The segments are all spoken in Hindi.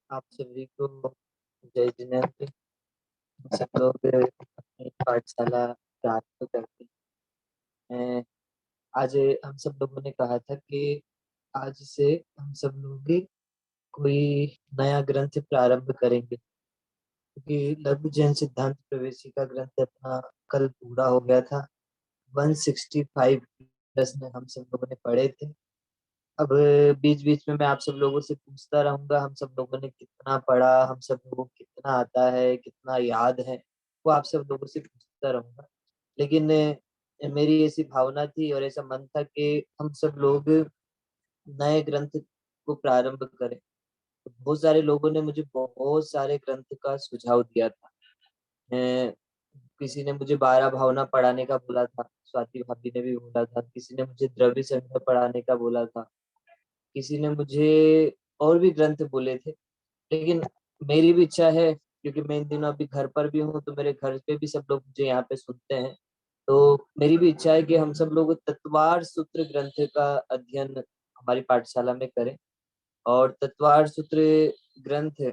आप सभी को जय जिनेन्द्र। सब लोग अपनी पाठशाला प्रारंभ करते हैं। आज हम सब लोगों ने कहा था कि आज से हम सब लोग कोई नया ग्रंथ प्रारंभ करेंगे, क्योंकि लघु जैन सिद्धांत प्रवेशिका ग्रंथ अपना कल पूरा हो गया था। 165 प्रश्न हम सब लोगों ने पढ़े थे। अब बीच बीच में मैं आप सब लोगों से पूछता रहूंगा, हम सब लोगों ने कितना पढ़ा, हम सब लोगों को कितना आता है, कितना याद है, वो आप सब लोगों से पूछता रहूंगा। लेकिन मेरी ऐसी भावना थी और ऐसा मन था कि हम सब लोग नए ग्रंथ को प्रारंभ करें। तो बहुत सारे लोगों ने मुझे बहुत सारे ग्रंथ का सुझाव दिया था। अ, किसी ने मुझे 12 भावना पढ़ाने का बोला था, स्वाति भाभी ने भी बोला था। किसी ने मुझे द्रव्य संग्रह पढ़ाने का बोला था। किसी ने मुझे और भी ग्रंथ बोले थे। लेकिन मेरी भी इच्छा है, क्योंकि मैं इन दिनों अभी घर पर भी हूँ, तो मेरे घर पे भी सब लोग मुझे यहाँ पे सुनते हैं। तो मेरी भी इच्छा है कि हम सब लोग तत्वार सूत्र ग्रंथ का अध्ययन हमारी पाठशाला में करें। और तत्वार सूत्र ग्रंथ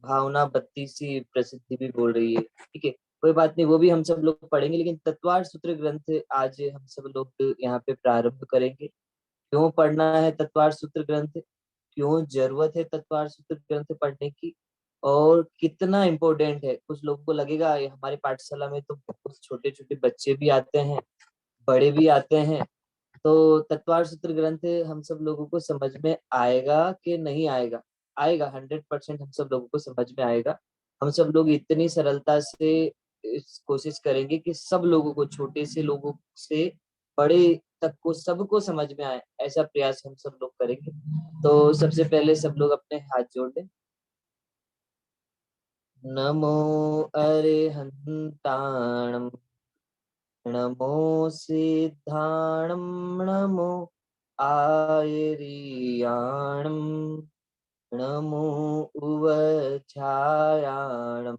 भावना 32 प्रसिद्धि भी बोल रही है। ठीक है, कोई बात नहीं, वो भी हम सब लोग पढ़ेंगे। लेकिन तत्वार सूत्र ग्रंथ आज हम सब लोग यहाँ पे प्रारंभ करेंगे। क्यों पढ़ना है तत्वार सूत्र ग्रंथ, क्यों जरूरत है तत्वार सूत्र ग्रंथ पढ़ने की, और कितना इम्पोर्टेंट है। कुछ लोगों को लगेगा ये हमारी पाठशाला में तो बहुत छोटे छोटे बच्चे भी आते हैं, बड़े भी आते हैं, तो तत्वार सूत्र ग्रंथ हम सब लोगों को समझ में आएगा कि नहीं आएगा? आएगा, 100% हम सब लोगों को समझ में आएगा। हम सब लोग इतनी सरलता से इस कोशिश करेंगे कि सब लोगों को, छोटे से लोगों से बड़े तक को, सबको समझ में आए, ऐसा प्रयास हम सब लोग करेंगे। तो सबसे पहले सब लोग अपने हाथ जोड़ लें। नमो अरिहंताणम, नमो सिद्धाणम, नमो आयरियाणम, नमो उवछायाणम,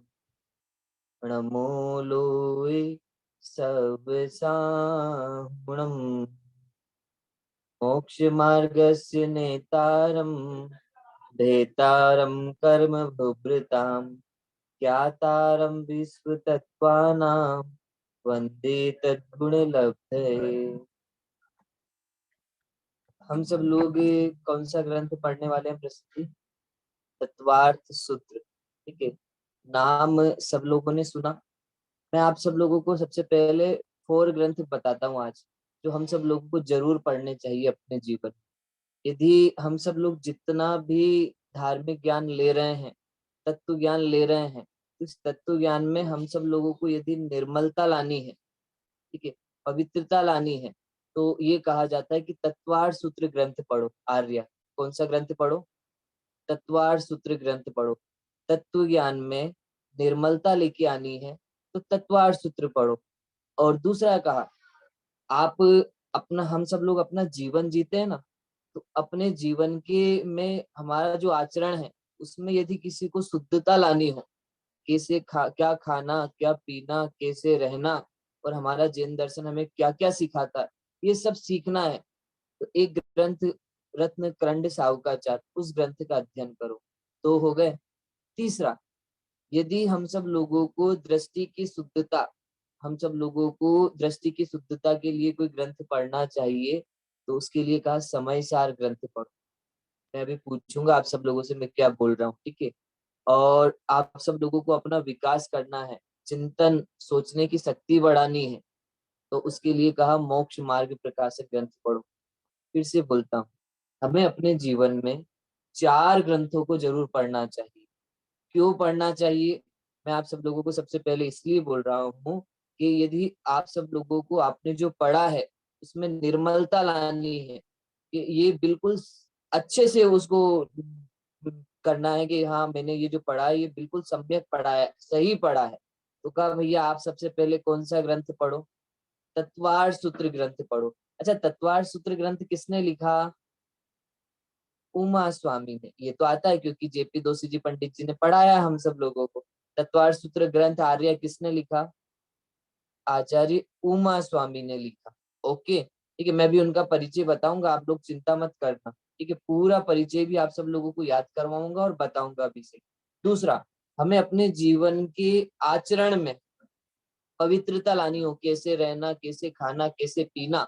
नमो लोय सब साहुणम, मोक्ष मार्गस्य नेतारम, भेतारम कर्म भुभृताम, ज्ञातारं विश्वतत्त्वानां वन्दे तद्गुणलब्धये। हम सब लोग कौन सा ग्रंथ पढ़ने वाले हैं प्रसिद्धि? तत्वार्थ सूत्र, ठीक है। नाम सब लोगों ने सुना। मैं आप सब लोगों को सबसे पहले 4 ग्रंथ बताता हूँ आज, जो हम सब लोगों को जरूर पढ़ने चाहिए अपने जीवन में। यदि हम सब लोग जितना भी धार्मिक ज्ञान ले रहे हैं, तत्व ज्ञान ले रहे हैं, इस तत्व ज्ञान में हम सब लोगों को यदि निर्मलता लानी है, ठीक है, पवित्रता लानी है, तो ये कहा जाता है कि तत्वार्थ सूत्र ग्रंथ पढ़ो। आर्य, कौन सा ग्रंथ पढ़ो? तत्वार्थ सूत्र ग्रंथ पढ़ो। तत्व ज्ञान में निर्मलता लेके आनी है तो तत्वार्थ सूत्र पढ़ो। और दूसरा कहा, आप अपना, हम सब लोग अपना जीवन जीते हैं ना, तो अपने जीवन के में हमारा जो आचरण है उसमें यदि किसी को शुद्धता लानी हो, कैसे क्या खाना, क्या पीना, कैसे रहना, और हमारा जैन दर्शन हमें क्या क्या सिखाता है, ये सब सीखना है, तो एक ग्रंथ रत्न करंड साहुकाचार, उस ग्रंथ का अध्ययन करो। तो हो गए। तीसरा, यदि हम सब लोगों को दृष्टि की शुद्धता, हम सब लोगों को दृष्टि की शुद्धता के लिए कोई ग्रंथ पढ़ना चाहिए, तो उसके लिए कहा समय सार ग्रंथ पढ़ो। मैं अभी पूछूंगा आप सब लोगों से मैं क्या बोल रहा हूँ, ठीक है। और आप सब लोगों को अपना विकास करना है, चिंतन, सोचने की शक्ति बढ़ानी है, तो उसके लिए कहा मोक्ष मार्ग प्रकाशक ग्रंथ पढ़ो। फिर से बोलता हूँ, हमें अपने जीवन में 4 ग्रंथों को जरूर पढ़ना चाहिए। क्यों पढ़ना चाहिए? मैं आप सब लोगों को सबसे पहले इसलिए बोल रहा हूँ कि यदि आप सब लोगों को आपने जो पढ़ा है उसमें निर्मलता लानी है, कि ये बिल्कुल अच्छे से उसको करना है कि हाँ मैंने ये जो पढ़ा है ये बिल्कुल सम्यक पढ़ा है, सही पढ़ा है, तो कहा भैया आप सबसे पहले कौन सा ग्रंथ पढ़ो? तत्वार्थ सूत्र ग्रंथ पढ़ो। अच्छा, तत्वार्थ सूत्र ग्रंथ किसने लिखा? उमा स्वामी ने। ये तो आता है क्योंकि जेपी दोषी जी पंडित जी ने पढ़ाया हम सब लोगों को। तत्वार्थ सूत्र ग्रंथ आर्य किसने लिखा? आचार्य उमा स्वामी ने लिखा। ओके, ठीक है, मैं भी उनका परिचय बताऊंगा, आप लोग चिंता मत करना, ठीक है। पूरा परिचय भी आप सब लोगों को याद करवाऊंगा और बताऊंगा अभी से। दूसरा, हमें अपने जीवन के आचरण में पवित्रता लानी हो, कैसे रहना, कैसे खाना, कैसे पीना,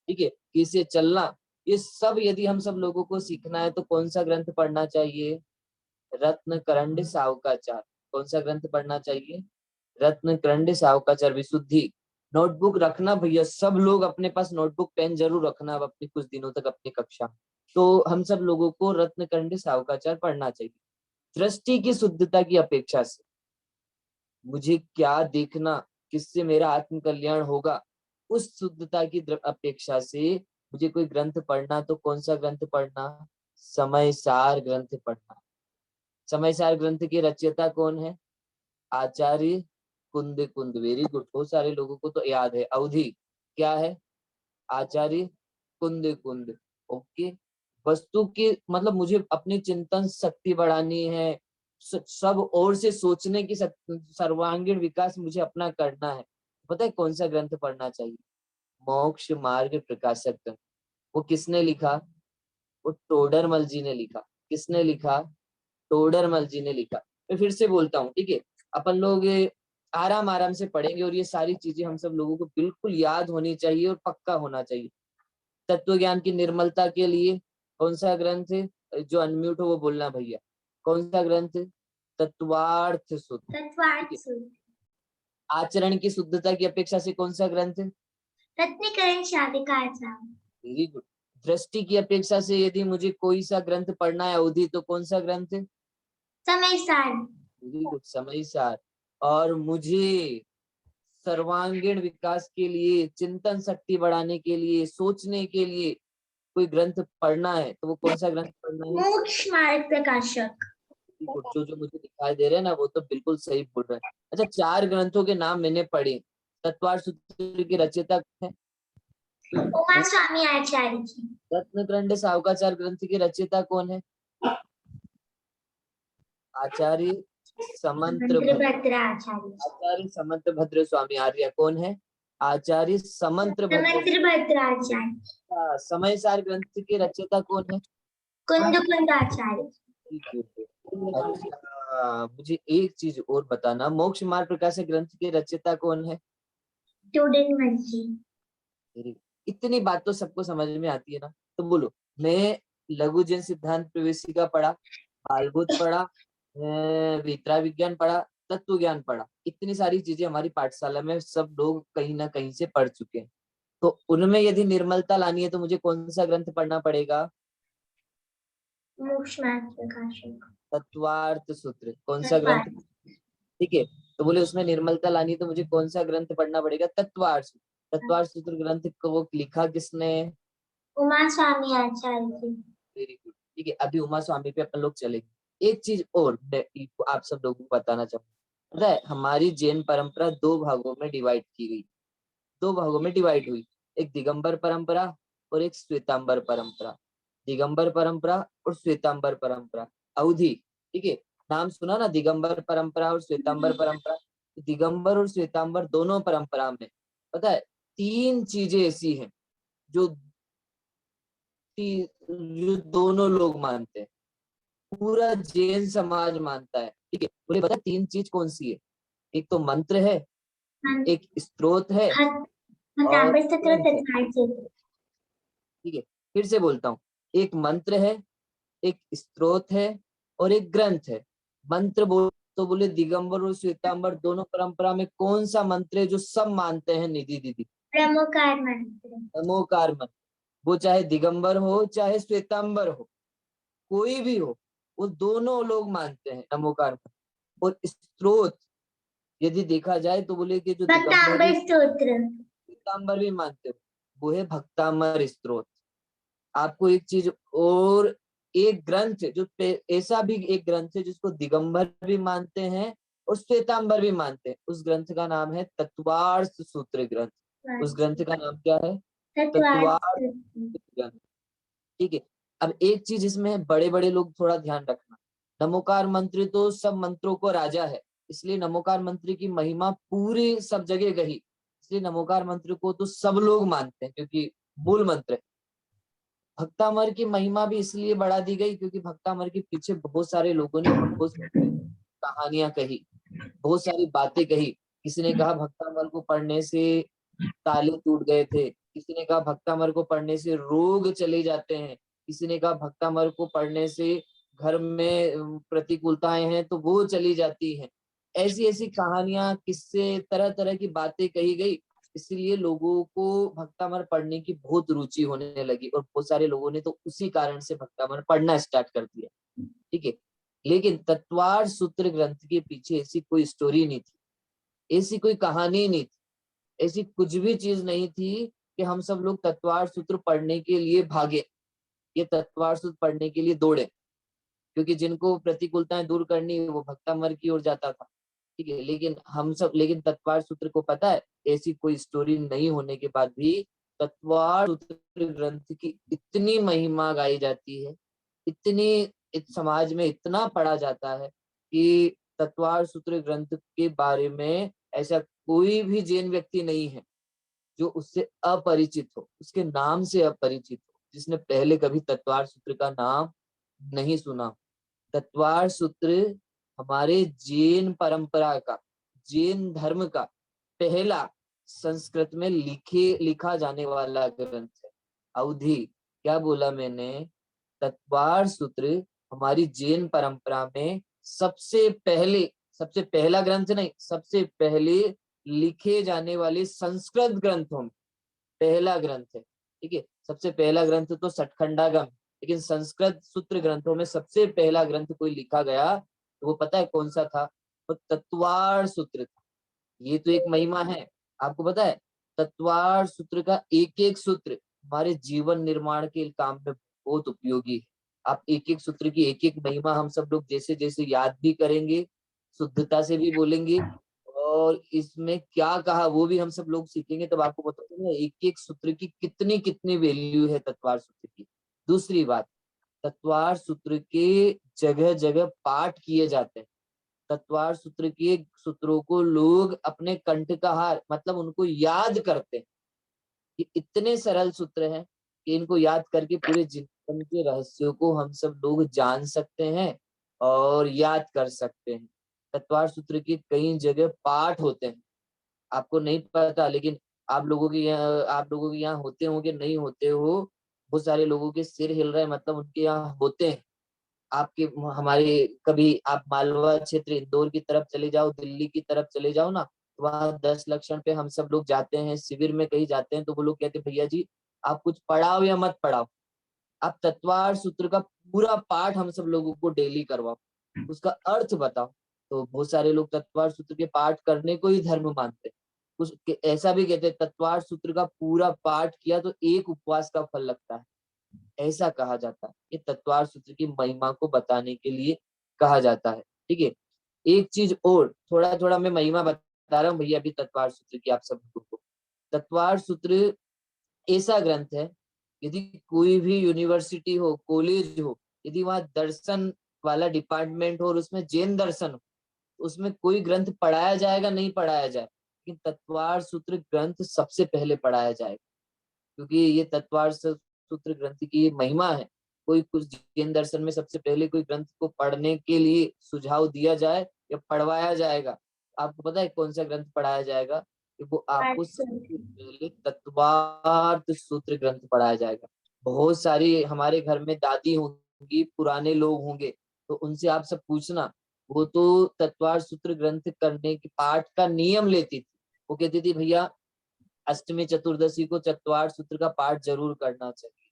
ठीक है, कैसे चलना, ये सब यदि हम सब लोगों को सीखना है तो कौन सा ग्रंथ पढ़ना चाहिए? रत्न करंड साहुकाचार। कौन सा ग्रंथ पढ़ना चाहिए? रत्न करंड साहुकाचार विशुद्धि। नोटबुक रखना भैया, सब लोग अपने पास नोटबुक पेन जरूर रखना अब अपनी कुछ दिनों तक अपनी कक्षा। तो हम सब लोगों को रत्न करंड साहुकाचार पढ़ना चाहिए। दृष्टि की शुद्धता की अपेक्षा से मुझे क्या देखना, किससे मेरा आत्म कल्याण होगा, उस शुद्धता की अपेक्षा से मुझे कोई ग्रंथ पढ़ना, तो कौन सा ग्रंथ पढ़ना? समय सार ग्रंथ पढ़ना। समय सार ग्रंथ के रचयिता कौन है? आचार्य कुंद कुंद। वेरी गुड, बहुत सारे लोगों को तो याद है। अवधि क्या है? आचार्य कुंद कुंद। ओके, वस्तु की मतलब मुझे अपनी चिंतन शक्ति बढ़ानी है, सब ओर से सोचने की सर्वांगीण विकास मुझे अपना करना है, पता है कौन सा ग्रंथ पढ़ना चाहिए? मोक्ष मार्ग प्रकाशक ग्रंथ। वो किसने लिखा? वो टोडरमल जी ने लिखा। किसने लिखा? टोडरमल जी ने लिखा। मैं फिर से बोलता हूँ, ठीक है, अपन लोग आराम आराम से पढ़ेंगे और ये सारी चीजें हम सब लोगों को बिल्कुल याद होनी चाहिए और पक्का होना चाहिए। तत्व ज्ञान की निर्मलता के लिए कौन सा ग्रंथ है? जो अनम्यूट हो वो बोलना भैया, कौन सा ग्रंथ? तत्वार्थ सूत्र। तत्वार्थ सूत्र। आचरण की शुद्धता की अपेक्षा से कौन सा ग्रंथ? रत्नीकरण शालिकाचार। Very good. दृष्टि की अपेक्षा से यदि मुझे कोई सा ग्रंथ पढ़ना है अवधि, तो कौन सा ग्रंथ? समय सार। वेरी गुड, समय सार। और मुझे सर्वांगीण विकास के लिए, चिंतन शक्ति बढ़ाने के लिए, सोचने के लिए कोई ग्रंथ पढ़ना है, तो वो कौन सा ग्रंथ पढ़ना है? मोक्ष मार्ग प्रकाशक। जो जो मुझे दिखाई दे रहे हैं ना वो तो बिल्कुल सही बोल रहे हैं। अच्छा, 4 ग्रंथों के नाम मैंने पढ़े। तत्वार्थ सूत्र के रचयिता है उमा स्वामी आचार्य जी। रत्नकरंड साहुकाचार ग्रंथ के रचयिता कौन है? आचार्य समंत्र भद्र आचार्य। आचार्य समंत्र भद्र स्वामी आर्य। कौन है? आचार्य समंत्र भद्र। भद्र आचार्य। समय सार ग्रंथ के रचयिता कौन है? कुंद कुंद आचार्य। अच्छा, मुझे एक चीज और बताना, मोक्ष मार्ग प्रकाशक ग्रंथ के रचयिता कौन है? टूडनवंशी। Very good. इतनी बात तो सबको समझ में आती है ना, तो बोलो। मैं लघु जन सिद्धांत प्रवेशिका पढ़ा, बालबोध पढ़ा, वितरा विज्ञान पढ़ा, तत्व ज्ञान पढ़ा, इतनी सारी चीजें हमारी पाठशाला में सब लोग कहीं ना कहीं से पढ़ चुके हैं। तो उनमें यदि निर्मलता लानी है तो मुझे कौन सा ग्रंथ पढ़ना पड़ेगा? मोक्ष मार्ग प्रकाशक। तत्वार्थ सूत्र। कौन सा ग्रंथ? तत्वार्थ। ठीक है। तो बोले उसमें निर्मलता लानी है तो मुझे कौन सा ग्रंथ पढ़ना पड़ेगा? तत्वार्थ सूत्र। तत्वार्थ सूत्र ग्रंथ को लिखा किसने? उमा स्वामी आचार्य जी। Very good. ठीक है, अभी उमा स्वामी पे अपन लोग चलेंगे। एक चीज और मैं आप सब लोगों को बताना चाहूंगा। पता है हमारी जैन परंपरा दो भागों में डिवाइड की गई, दो भागों में डिवाइड हुई। एक दिगंबर परंपरा और एक श्वेतांबर परंपरा। दिगंबर परंपरा और श्वेतांबर परंपरा। अवधि, ठीक है, नाम सुना ना, दिगंबर परंपरा और श्वेतांबर परंपरा। दिगंबर और श्वेतांबर दोनों परंपरा में पता है तीन चीजें ऐसी हैं जो जो दोनों लोग मानते हैं, पूरा जैन समाज मानता है। ठीक है, बोले पता है तीन चीज कौन सी है? एक तो मंत्र है, एक स्त्रोत है और तांबे सत्र ग्रंथ है। तत्वार्थ सूत्र। ठीक है, फिर से बोलता हूँ। एक मंत्र है, एक स्त्रोत है और एक ग्रंथ है। मंत्र बोल तो बोले दिगंबर और श्वेतांबर दोनों परंपरा में कौन सा मंत्र है जो सब मानते हैं? निधि दीदी? ब्रह्मकार मंत्र। नमोकार मंत्र। वो चाहे दिगंबर हो चाहे श्वेतांबर हो, कोई भी हो, वो दोनों लोग मानते हैं नमोकार मंत्र। और स्त्रोत यदि देखा जाए तो बोले कि जो दिगंबरी भक्तांबर स्तोत्र। श्वेतांबर भी मानते हो, वो है भक्तामर स्त्रोत। आपको एक चीज और, एक ग्रंथ जो ऐसा भी एक ग्रंथ है जिसको दिगंबर भी मानते हैं और श्वेतांबर भी मानते हैं, उस ग्रंथ का नाम है तत्वार्थ सूत्र ग्रंथ। उस ग्रंथ का नाम क्या है? तत्वार्थ तत्वार्थ सूत्र। ग्रंथ। ठीक है। अब एक चीज इसमें बड़े बड़े लोग थोड़ा ध्यान रखना, नमोकार मंत्र तो सब मंत्रों को राजा है, इसलिए नमोकार मंत्र की महिमा पूरी सब जगह गई, इसलिए नमोकार मंत्र को तो सब लोग मानते हैं क्योंकि मूल मंत्र है। भक्तामर की महिमा भी इसलिए बढ़ा दी गई क्योंकि भक्तामर के पीछे बहुत सारे लोगों ने बहुत सारी कहानियां कही, बहुत सारी बातें कही। किसी ने कहा भक्तामर को पढ़ने से ताले टूट गए थे, किसी ने कहा भक्तामर को पढ़ने से रोग चले जाते हैं, किसी ने कहा भक्तामर को पढ़ने से घर में प्रतिकूलताएं हैं तो वो चली जाती हैं। ऐसी ऐसी कहानियां, किस्से, तरह तरह की बातें कही गई, इसलिए लोगों को भक्तामर पढ़ने की बहुत रुचि होने लगी और बहुत सारे लोगों ने तो उसी कारण से भक्तामर पढ़ना स्टार्ट कर दिया। ठीक है, लेकिन तत्वार्थ सूत्र ग्रंथ के पीछे ऐसी कोई स्टोरी नहीं थी, ऐसी कोई कहानी नहीं थी, ऐसी कुछ भी चीज नहीं थी कि हम सब लोग तत्वार्थ सूत्र पढ़ने के लिए भागे, ये तत्वार्थ सूत्र पढ़ने के लिए दौड़े, क्योंकि जिनको प्रतिकूलताएं दूर करनी वो भक्तामर की ओर जाता था। ठीक है, लेकिन तत्वार्थ सूत्र को पता है ऐसी कोई स्टोरी नहीं होने के बाद भी तत्वार्थ सूत्र ग्रंथ की इतनी महिमा गाई जाती है, इतनी समाज में इतना पढ़ा जाता है कि तत्वार्थ सूत्र ग्रंथ के बारे में ऐसा कोई भी जैन व्यक्ति नहीं है जो उससे अपरिचित हो, उसके नाम से अपरिचित हो, जिसने पहले कभी तत्वार्थ सूत्र का नाम नहीं सुना। तत्वार्थ सूत्र हमारे जैन परंपरा का, जैन धर्म का पहला संस्कृत में लिखा जाने वाला ग्रंथ है। अवधि, क्या बोला मैंने? तत्वार्थ सूत्र हमारी जैन परंपरा में सबसे पहला ग्रंथ नहीं, सबसे पहले लिखे जाने वाले संस्कृत ग्रंथों में पहला ग्रंथ है। ठीक है, सबसे पहला ग्रंथ तो सठखंडागम, लेकिन संस्कृत सूत्र ग्रंथों में सबसे पहला ग्रंथ कोई लिखा गया तो वो पता है कौन सा था? वो तत्वार्थ सूत्र था। ये तो एक महिमा है। आपको पता है तत्वार्थ सूत्र का एक एक सूत्र हमारे जीवन निर्माण के काम में बहुत उपयोगी है। आप एक एक सूत्र की एक एक महिमा हम सब लोग जैसे जैसे याद भी करेंगे, शुद्धता से भी बोलेंगे और इसमें क्या कहा वो भी हम सब लोग सीखेंगे, तब आपको पता चलेगा एक एक सूत्र की कितनी कितनी वैल्यू है तत्वार्थ सूत्र की। दूसरी बात, तत्वार्थ सूत्र के जगह जगह पाठ किए जाते हैं। तत्वार्थ सूत्र के सूत्रों को लोग अपने कंठकहार मतलब उनको याद करते हैं। ये इतने सरल सूत्र हैं कि इनको याद करके पूरे जीवन के रहस्यों को हम सब लोग जान सकते हैं और याद कर सकते हैं। तत्वार सूत्र के कई जगह पाठ होते हैं, आपको नहीं पता, लेकिन आप लोगों के यहाँ होते होंगे, नहीं होते हो, बहुत सारे लोगों के सिर हिल रहे हैं, मतलब उनके यहाँ होते हैं। आपके हमारे कभी आप मालवा क्षेत्र इंदौर की तरफ चले जाओ, दिल्ली की तरफ चले जाओ ना, तो वहाँ 10 लक्षण पे हम सब लोग जाते हैं, शिविर में कहीं जाते हैं, तो वो लोग कहते हैं भैया जी आप कुछ पढ़ाओ या मत पढ़ाओ, आप तत्वार सूत्र का पूरा पाठ हम सब लोगों को डेली करवाओ, उसका अर्थ बताओ। तो बहुत सारे लोग तत्वार सूत्र के पाठ करने को ही धर्म मानते हैं। कुछ ऐसा भी कहते हैं तत्वार सूत्र का पूरा पाठ किया तो एक उपवास का फल लगता है, ऐसा कहा जाता है। ये तत्वार सूत्र की महिमा को बताने के लिए कहा जाता है। ठीक है, एक चीज और, थोड़ा थोड़ा मैं महिमा बता रहा हूँ भैया अभी तत्वार सूत्र की आप सब लोगों को। तत्वार सूत्र ऐसा ग्रंथ है, यदि कोई भी यूनिवर्सिटी हो, कॉलेज हो, यदि वहाँ दर्शन वाला डिपार्टमेंट हो और उसमें जैन दर्शन हो, उसमें कोई ग्रंथ पढ़ाया जाएगा नहीं पढ़ाया जाए, लेकिन तत्वार सूत्र ग्रंथ सबसे पहले पढ़ाया जाएगा, क्योंकि ये तत्वार सूत्र ग्रंथ की महिमा है। कोई कुछ जैन दर्शन में सबसे पहले कोई ग्रंथ को पढ़ने के लिए सुझाव दिया जाए या पढ़वाया जाएगा, आपको पता है कौन सा ग्रंथ पढ़ाया जाएगा? कि वो आपको सबसे पाठसूत्र। पहले तत्वार्थ सूत्र ग्रंथ पढ़ाया जाएगा। बहुत सारी हमारे घर में दादी होंगी, पुराने लोग होंगे, तो उनसे आप सब पूछना, वो तो तत्वार सूत्र ग्रंथ करने के पाठ का नियम लेती थी। वो कहती थी भैया अष्टमी चतुर्दशी को चतवार सूत्र का पाठ जरूर करना चाहिए।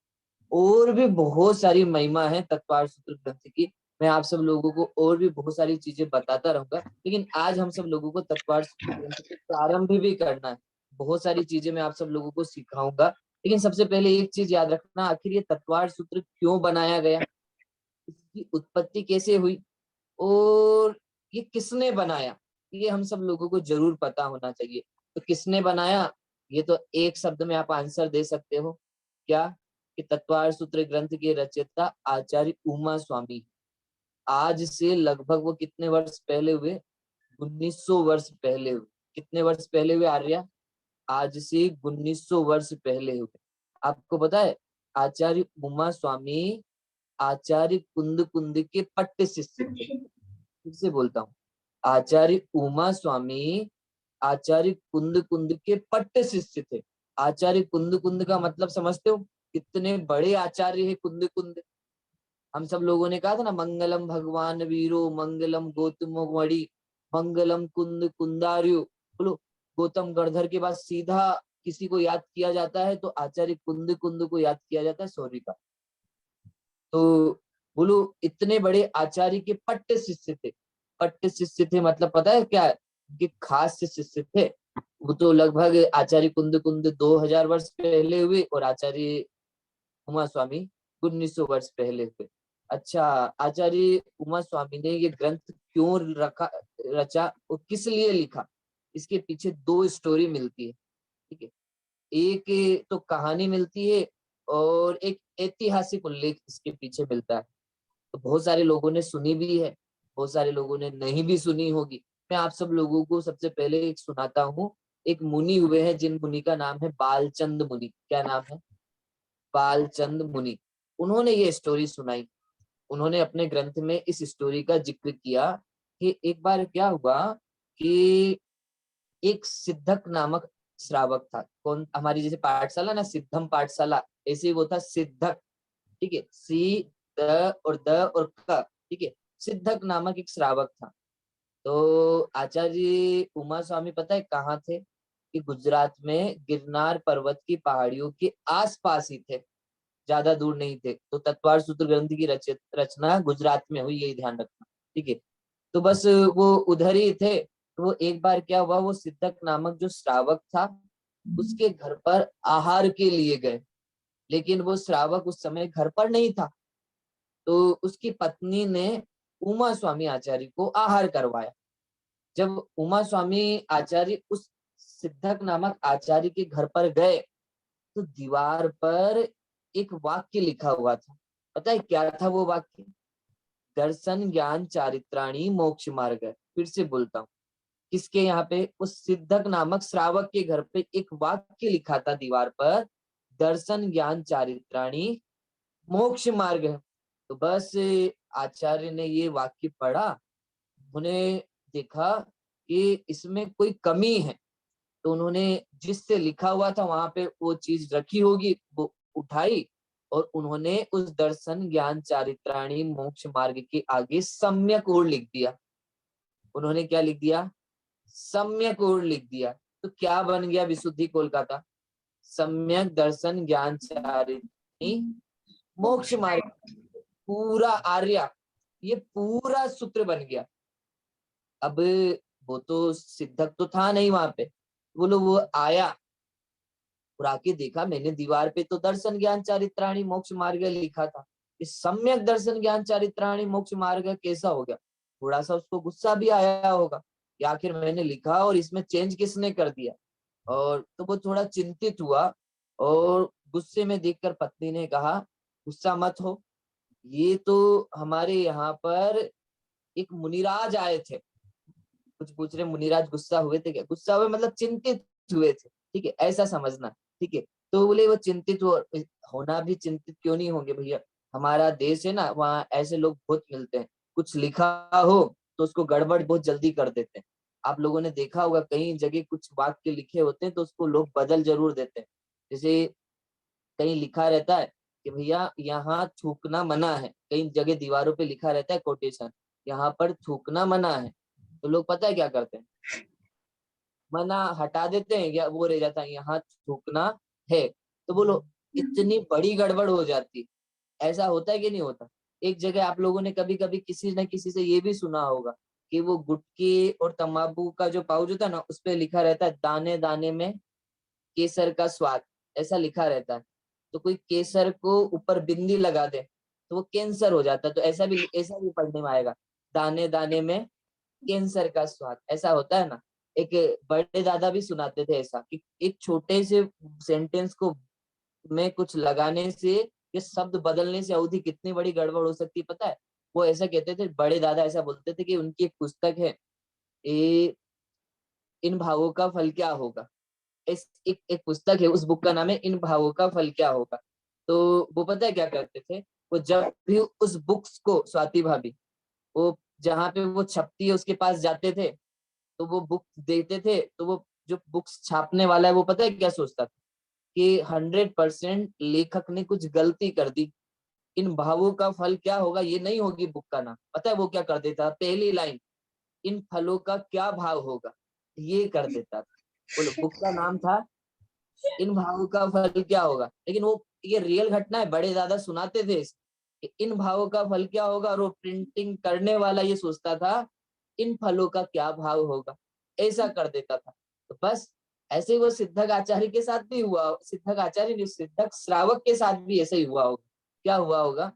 और भी बहुत सारी महिमा है तत्वार सूत्र ग्रंथ की, मैं आप सब लोगों को और भी बहुत सारी चीजें बताता रहूंगा, लेकिन आज हम सब लोगों को तत्वार सूत्र ग्रंथ को प्रारंभ भी करना है। बहुत सारी चीजें मैं आप सब लोगों को सिखाऊंगा, लेकिन सबसे पहले एक चीज याद रखना, आखिर ये तत्वार सूत्र क्यों बनाया गया, इसकी उत्पत्ति कैसे हुई, और ये किसने बनाया, ये हम सब लोगों को जरूर पता होना चाहिए। तो किसने बनाया, ये तो एक शब्द में आप आंसर दे सकते हो, क्या? कि तत्वार सूत्र ग्रंथ के रचयिता आचार्य उमा स्वामी। आज से लगभग वो कितने वर्ष पहले हुए? 1900 वर्ष पहले हुए। कितने वर्ष पहले हुए आर्या? आज से 1900 वर्ष पहले हुए। आपको पता है आचार्य उमा स्वामी आचार्य कुंद कुंद के पट्ट शिष्य थे। फिर से बोलता हूँ, आचार्य उमा स्वामी आचार्य कुंद कुंद के पट्ट शिष्य थे। आचार्य कुंद कुंद का मतलब समझते हो? कितने बड़े आचार्य है कुंद कुंद। हम सब लोगों ने कहा था ना, मंगलम भगवान वीरो मंगलम गौतम मणि मंगलम कुंद कुंदार्यो। बोलो, गौतम गणधर के बाद सीधा किसी को याद किया जाता है तो आचार्य कुंद कुंद को याद किया जाता है, सॉरी का। तो बोलो, इतने बड़े आचार्य के पट्ट शिष्य थे। पट्ट शिष्य थे मतलब पता है क्या? कि खास से शिष्य थे। वो तो लगभग आचार्य कुंद कुंद 2000 वर्ष पहले हुए और आचार्य उमा स्वामी 1900 वर्ष पहले हुए। अच्छा, आचार्य उमा स्वामी ने ये ग्रंथ क्यों रचा और किस लिए लिखा, इसके पीछे दो स्टोरी मिलती है। ठीक है, एक तो कहानी मिलती है और एक ऐतिहासिक उल्लेख इसके पीछे मिलता है। तो बहुत सारे लोगों ने सुनी भी है, बहुत सारे लोगों ने नहीं भी सुनी होगी। मैं आप सब लोगों को सबसे पहले एक सुनाता हूँ। एक मुनि हुए हैं, जिन मुनि का नाम है बालचंद मुनि। क्या नाम है? बालचंद मुनि। उन्होंने ये स्टोरी सुनाई। उन्होंने अपने ग्रंथ में इस स्टोरी का जिक्र किया कि एक बार क्या हुआ कि एक सिद्धक नामक श्रावक था। कौन? हमारी जैसे पाठशाला ना, सिद्धम पाठशाला, ऐसे ही वो था सिद्धक। ठीक है, सी द और द और क। ठीक है, सिद्धक नामक एक श्रावक था। तो आचार्य उमा स्वामी पता है कहाँ थे? कि गुजरात में गिरनार पर्वत की पहाड़ियों के आसपास ही थे, ज्यादा दूर नहीं थे। तो तत्वार सूत्र ग्रंथ की रचना गुजरात में हुई, यही ध्यान रखना। ठीक है, तो बस वो उधर ही थे। तो वो एक बार क्या हुआ, वो सिद्धक नामक जो श्रावक था उसके घर पर आहार के लिए गए, लेकिन वो श्रावक उस समय घर पर नहीं था। तो उसकी पत्नी ने उमा स्वामी आचार्य को आहार करवाया। जब उमा स्वामी आचार्य उस सिद्धक नामक आचार्य के घर पर गए तो दीवार पर एक वाक्य लिखा हुआ था। पता है क्या था वो वाक्य? दर्शन ज्ञान चारित्राणी मोक्ष मार्ग। फिर से बोलता हूँ, किसके यहाँ पे? उस सिद्धक नामक श्रावक के घर पे एक वाक्य लिखा था दीवार पर, दर्शन ज्ञान चारित्राणी मोक्ष मार्ग है। तो बस आचार्य ने ये वाक्य पढ़ा, उन्हें देखा कि इसमें कोई कमी है, तो उन्होंने जिससे लिखा हुआ था वहां पे वो चीज रखी होगी, वो उठाई और उन्होंने उस दर्शन ज्ञान चारित्राणी मोक्ष मार्ग के आगे सम्यक ओर लिख दिया। उन्होंने क्या लिख दिया? सम्यक ओर लिख दिया। तो क्या बन गया विशुद्धि कोलकाता? सम्यक दर्शन ज्ञान चारित्राणी मोक्ष मार्ग, पूरा आर्या, ये पूरा सूत्र बन गया। अब वो तो सिद्धक तो था नहीं वहां पे, बोलो वो आया और आके देखा, मैंने दीवार पे तो दर्शन ज्ञान चारित्राणी मोक्ष मार्ग लिखा था, इस सम्यक दर्शन ज्ञान चारित्राणी मोक्ष मार्ग कैसा हो गया? थोड़ा सा उसको गुस्सा भी आया होगा कि आखिर मैंने लिखा और इसमें चेंज किसने कर दिया। और तो वो थोड़ा चिंतित हुआ और गुस्से में देखकर पत्नी ने कहा, गुस्सा मत हो, ये तो हमारे यहाँ पर एक मुनिराज आए थे। कुछ पूछ रहे मुनिराज गुस्सा हुए थे क्या? गुस्सा हुए मतलब चिंतित हुए थे, ठीक है, ऐसा समझना, ठीक है। तो बोले वो चिंतित होना भी, चिंतित क्यों नहीं होंगे भैया, हमारा देश है ना, वहाँ ऐसे लोग बहुत मिलते हैं, कुछ लिखा हो तो उसको गड़बड़ बहुत जल्दी कर देते हैं। आप लोगों ने देखा होगा कई जगह कुछ वाक्य लिखे होते हैं तो उसको लोग बदल जरूर देते हैं। जैसे कहीं लिखा रहता है कि भैया यहाँ थूकना मना है, कई जगह दीवारों पे लिखा रहता है कोटेशन, यहाँ पर थूकना मना है, तो लोग पता है क्या करते हैं, मना हटा देते हैं, या वो रह जाता है यहाँ थूकना है। तो बोलो इतनी बड़ी गड़बड़ हो जाती, ऐसा होता है कि नहीं होता? एक जगह आप लोगों ने कभी कभी किसी न किसी से ये भी सुना होगा कि वो गुटके और तंबाकू का जो पाउच होता है ना, उस पे लिखा रहता है दाने दाने में केसर का स्वाद, ऐसा लिखा रहता है। तो कोई केसर को ऊपर बिंदी लगा दे तो वो कैंसर हो जाता है, तो ऐसा भी पढ़ने में आएगा, दाने दाने में कैंसर का स्वाद, ऐसा होता है ना। एक बड़े दादा भी सुनाते थे ऐसा कि एक छोटे से सेंटेंस को में कुछ लगाने से, ये शब्द बदलने से अवधि कितनी बड़ी गड़बड़ हो सकती है पता है। वो ऐसा कहते थे, बड़े दादा ऐसा बोलते थे कि उनकी एक पुस्तक है, ए, इन भावों का फल क्या होगा। एक पुस्तक है, उस बुक का नाम है इन भावों का फल क्या होगा। तो वो पता है क्या करते थे, वो जब भी उस बुक्स को, स्वाति भाभी, वो जहाँ पे वो छपती है उसके पास जाते थे, तो वो बुक देते थे, तो वो जो बुक्स छापने वाला है वो पता है क्या सोचता था कि 100% लेखक ने कुछ गलती कर दी, इन भावों का फल क्या होगा ये नहीं होगी बुक का नाम। पता है वो क्या कर देता? पहली लाइन, इन फलों का क्या भाव होगा, ये कर देता था। बोलो बुक का नाम था इन भावों का फल क्या होगा, लेकिन वो, ये रियल घटना है, बड़े दादा सुनाते थे कि इन भावों का फल क्या होगा, और वो प्रिंटिंग करने वाला ये सोचता था इन फलों का क्या भाव होगा, ऐसा कर देता था। तो बस ऐसे ही वो सिद्धक आचार्य के साथ भी हुआ, सिद्धक आचार्य नहीं, सिद्धक श्रावक के साथ भी ऐसा ही हुआ होगा। क्या हुआ होगा,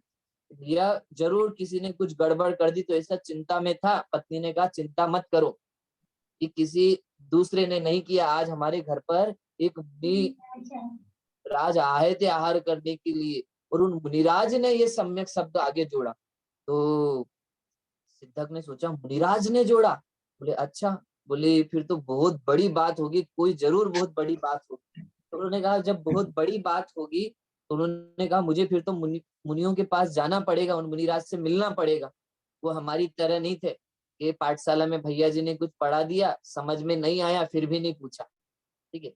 या जरूर किसी ने कुछ गड़बड़ कर दी, तो ऐसा चिंता में था, पत्नी ने कहा चिंता मत करो, कि किसी दूसरे ने नहीं किया, आज हमारे घर पर एक मुनि राज आए थे आहार करने के लिए, और उन मुनिराज ने ये सम्यक शब्द आगे जोड़ा। तो सिद्धक ने सोचा मुनिराज ने जोड़ा, बोले अच्छा, बोले फिर तो बहुत बड़ी बात होगी, कोई जरूर बहुत बड़ी बात होगी। तो उन्होंने कहा जब बहुत बड़ी बात होगी, तो उन्होंने कहा मुझे फिर तो मुनियों के पास जाना पड़ेगा, उन मुनिराज से मिलना पड़ेगा। वो हमारी तरह नहीं थे कि पाठशाला में भैया जी ने कुछ पढ़ा दिया, समझ में नहीं आया फिर भी नहीं पूछा, ठीक है,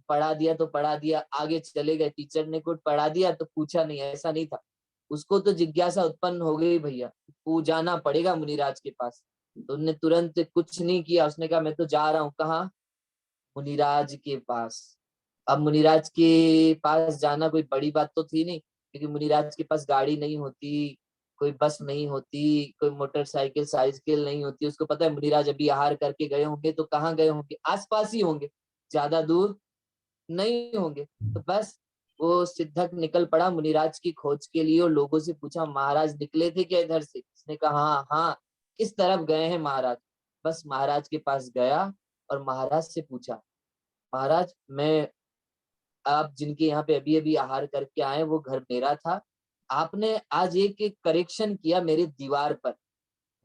पढ़ा दिया तो पढ़ा दिया, आगे चले गए, टीचर ने कुछ पढ़ा दिया तो पूछा नहीं, ऐसा नहीं था। उसको तो जिज्ञासा उत्पन्न हो गई भैया, जाना पड़ेगा मुनिराज के पास। तो उन्होंने तुरंत कुछ नहीं किया, उसने कहा मैं तो जा रहा हूँ, कहाँ? मुनिराज के पास। अब मुनिराज के पास जाना कोई बड़ी बात तो थी नहीं, क्योंकि मुनिराज के पास गाड़ी नहीं होती, कोई बस नहीं होती, कोई मोटरसाइकिल साइकिल नहीं होती। उसको पता है मुनिराज अभी आहार करके गए होंगे, तो कहाँ गए होंगे, आसपास ही होंगे, ज्यादा दूर नहीं होंगे। तो बस वो सिद्धक निकल पड़ा मुनिराज की खोज के लिए, और लोगों से पूछा महाराज निकले थे क्या इधर से? उसने कहा हाँ हाँ, इस तरफ गए हैं महाराज। बस महाराज के पास गया और महाराज से पूछा, महाराज मैं, आप जिनके यहाँ पे अभी अभी आहार करके आए वो घर मेरा था, आपने आज एक एक करेक्शन किया मेरे दीवार पर,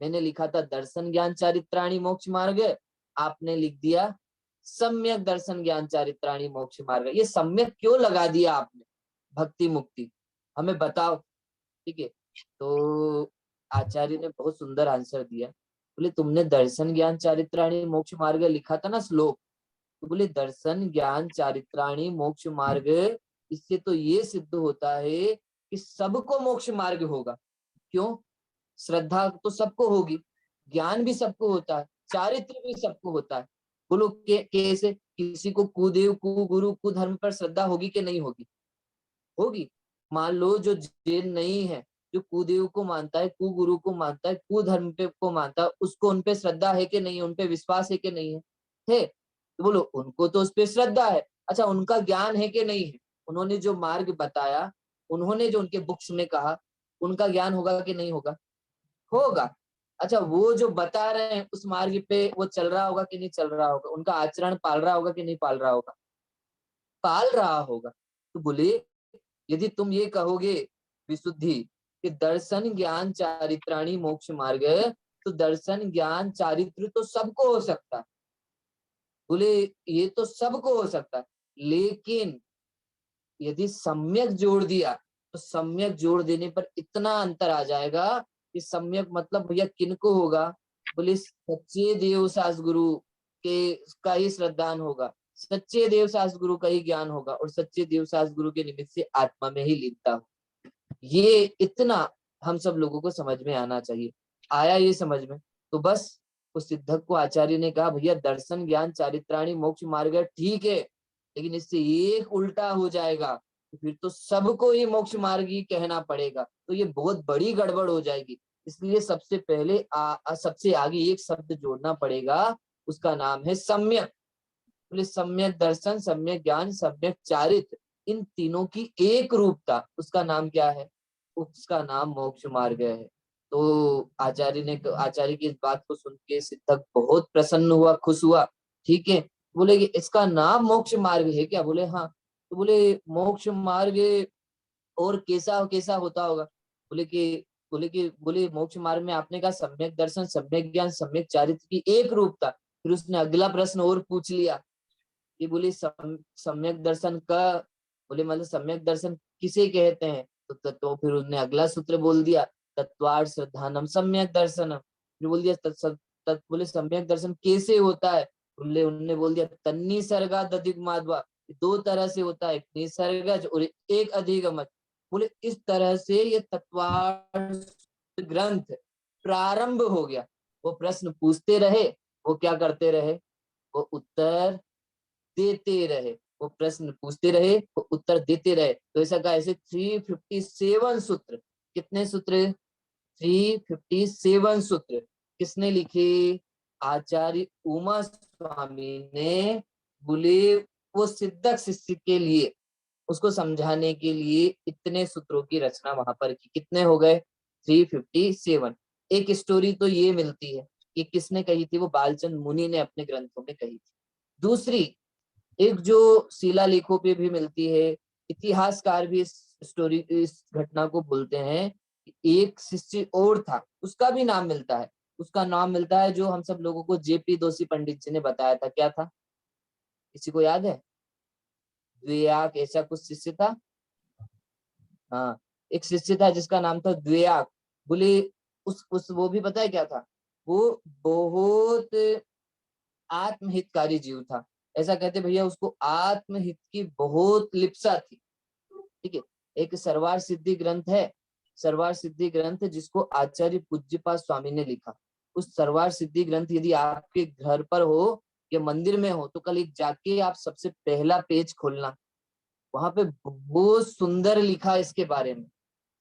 मैंने लिखा था दर्शन ज्ञान चारित्राणी मोक्ष मार्ग, आपने लिख दिया सम्यक दर्शन ज्ञान चारित्राणी मोक्ष मार्ग। ये सम्यक क्यों लगा दिया आपने, भक्ति मुक्ति, हमें बताओ, ठीक है। तो आचार्य ने बहुत सुंदर आंसर दिया। बोले तुमने दर्शन ज्ञान चारित्राणी मोक्ष मार्ग लिखा था ना श्लोक, तो बोले दर्शन ज्ञान चारित्राणी मोक्ष मार्ग, इससे तो ये सिद्ध होता है कि सबको मोक्ष मार्ग होगा। क्यों? श्रद्धा तो सबको होगी, ज्ञान भी सबको होता है, चारित्र भी सबको होता है। बोलो कैसे? किसी को कुदेव कुगुरु कुधर्म पर श्रद्धा होगी कि नहीं होगी? होगी। मान लो जो जैन नहीं है, जो कुदेव को मानता है, कुगुरु को मानता है, कुधर्म पे को मानता है, उसको उनपे श्रद्धा है कि नहीं है? उनपे विश्वास है कि नहीं है? है। तो बोलो उनको तो उस पे श्रद्धा है। अच्छा उनका ज्ञान है कि नहीं है? उन्होंने जो मार्ग बताया, उन्होंने जो उनके बुक्स में कहा, उनका ज्ञान होगा कि नहीं होगा? होगा। अच्छा वो जो बता रहे हैं उस मार्ग पे वो चल रहा होगा कि नहीं चल रहा होगा? उनका आचरण पाल रहा होगा कि नहीं पाल रहा होगा? पाल रहा होगा। तो बोले यदि तुम ये कहोगे विशुद्धि कि दर्शन ज्ञान चारित्राणी मोक्ष मार्ग, तो दर्शन ज्ञान चारित्र तो सबको हो सकता है। बोले ये तो सबको हो सकता है, लेकिन यदि सम्यक जोड़ दिया तो सम्यक जोड़ देने पर इतना अंतर आ जाएगा कि सम्यक मतलब भैया किनको होगा? बोले सच्चे देव सास गुरु के का ही श्रद्धान होगा, सच्चे देव सास गुरु का ही ज्ञान होगा, और सच्चे देव सास गुरु के निमित्त से आत्मा में ही लीनता हो। ये इतना हम सब लोगों को समझ में आना चाहिए। आया ये समझ में? तो बस उस सिद्धक को आचार्य ने कहा भैया दर्शन ज्ञान चारित्राणी मोक्ष मार्ग है, ठीक है, लेकिन इससे एक उल्टा हो जाएगा तो फिर तो सबको ही मोक्ष मार्ग ही कहना पड़ेगा, तो ये बहुत बड़ी गड़बड़ हो जाएगी। इसलिए सबसे पहले सबसे आगे एक शब्द जोड़ना पड़ेगा, उसका नाम है सम्यक। बोले सम्यक दर्शन, सम्यक ज्ञान, सम्यक चारित्र, इन तीनों की एक रूपता, उसका नाम क्या है? उसका नाम मोक्ष मार्ग है। तो आचार्य की इस बात को सुन के सिद्धक बहुत प्रसन्न हुआ, खुश हुआ। ठीक है, बोले कि इसका नाम मोक्ष मार्ग है क्या? बोले हाँ। तो बोले मोक्ष मार्ग और कैसा कैसा होता होगा? बोले मोक्ष मार्ग में आपने कहा सम्यक दर्शन, सम्यक ज्ञान, सम्यक चारित्र की एक रूपता। फिर उसने अगला प्रश्न और पूछ लिया कि बोले सम्यक दर्शन का, बोले मतलब सम्यक दर्शन किसे कहते हैं? तो फिर उसने अगला सूत्र बोल दिया, तत्वार्थ श्रद्धानम सम्यक दर्शनम। फिर बोल दिया बोले सम्यक दर्शन कैसे होता है? बोले उन्होंने बोल दिया तन्नी सर्गा दधिक माधवा, दो तरह से होता है, एक निसर्गज और एक अधिगमज। बोले इस तरह से ये तत्वार्थ ग्रंथ प्रारंभ हो गया। वो प्रश्न पूछते रहे, वो क्या करते रहे? वो उत्तर देते रहे। वो प्रश्न पूछते रहे, वो उत्तर देते रहे। तो ऐसा कहा, ऐसे 357 सूत्र। कितने सूत्र? 357 सूत्र किसने लिखे? आचार्य उमा स्वामी ने। बोले वो सिद्धक शिष्य के लिए, उसको समझाने के लिए इतने सूत्रों की रचना वहां पर की। कितने हो गए? 357। एक स्टोरी तो ये मिलती है कि किसने कही थी, वो बालचंद मुनि ने अपने ग्रंथों में कही थी। दूसरी एक जो शिलालेखों पे भी मिलती है, इतिहासकार भी इस घटना को बोलते हैं। एक शिष्य और था, उसका भी नाम मिलता है। उसका नाम मिलता है जो हम सब लोगों को जेपी दोषी पंडित जी ने बताया था। क्या था? किसी को याद है? द्वियाक ऐसा कुछ शिष्य था। हाँ, एक शिष्य था जिसका नाम था द्वियाक। बोले उस वो भी पता है क्या था? वो बहुत आत्महितकारी जीव था। ऐसा कहते भैया उसको आत्महित की बहुत लिप्सा थी। ठीक है। एक सरवार सिद्धि ग्रंथ है, सरवार सिद्धि ग्रंथ जिसको आचार्य पूज्यपाद स्वामी ने लिखा। उस सरवार सिद्धि ग्रंथ यदि आपके घर पर हो या मंदिर में हो तो कल एक जाके आप सबसे पहला पेज खोलना, वहां पे बहुत सुंदर लिखा है इसके बारे में।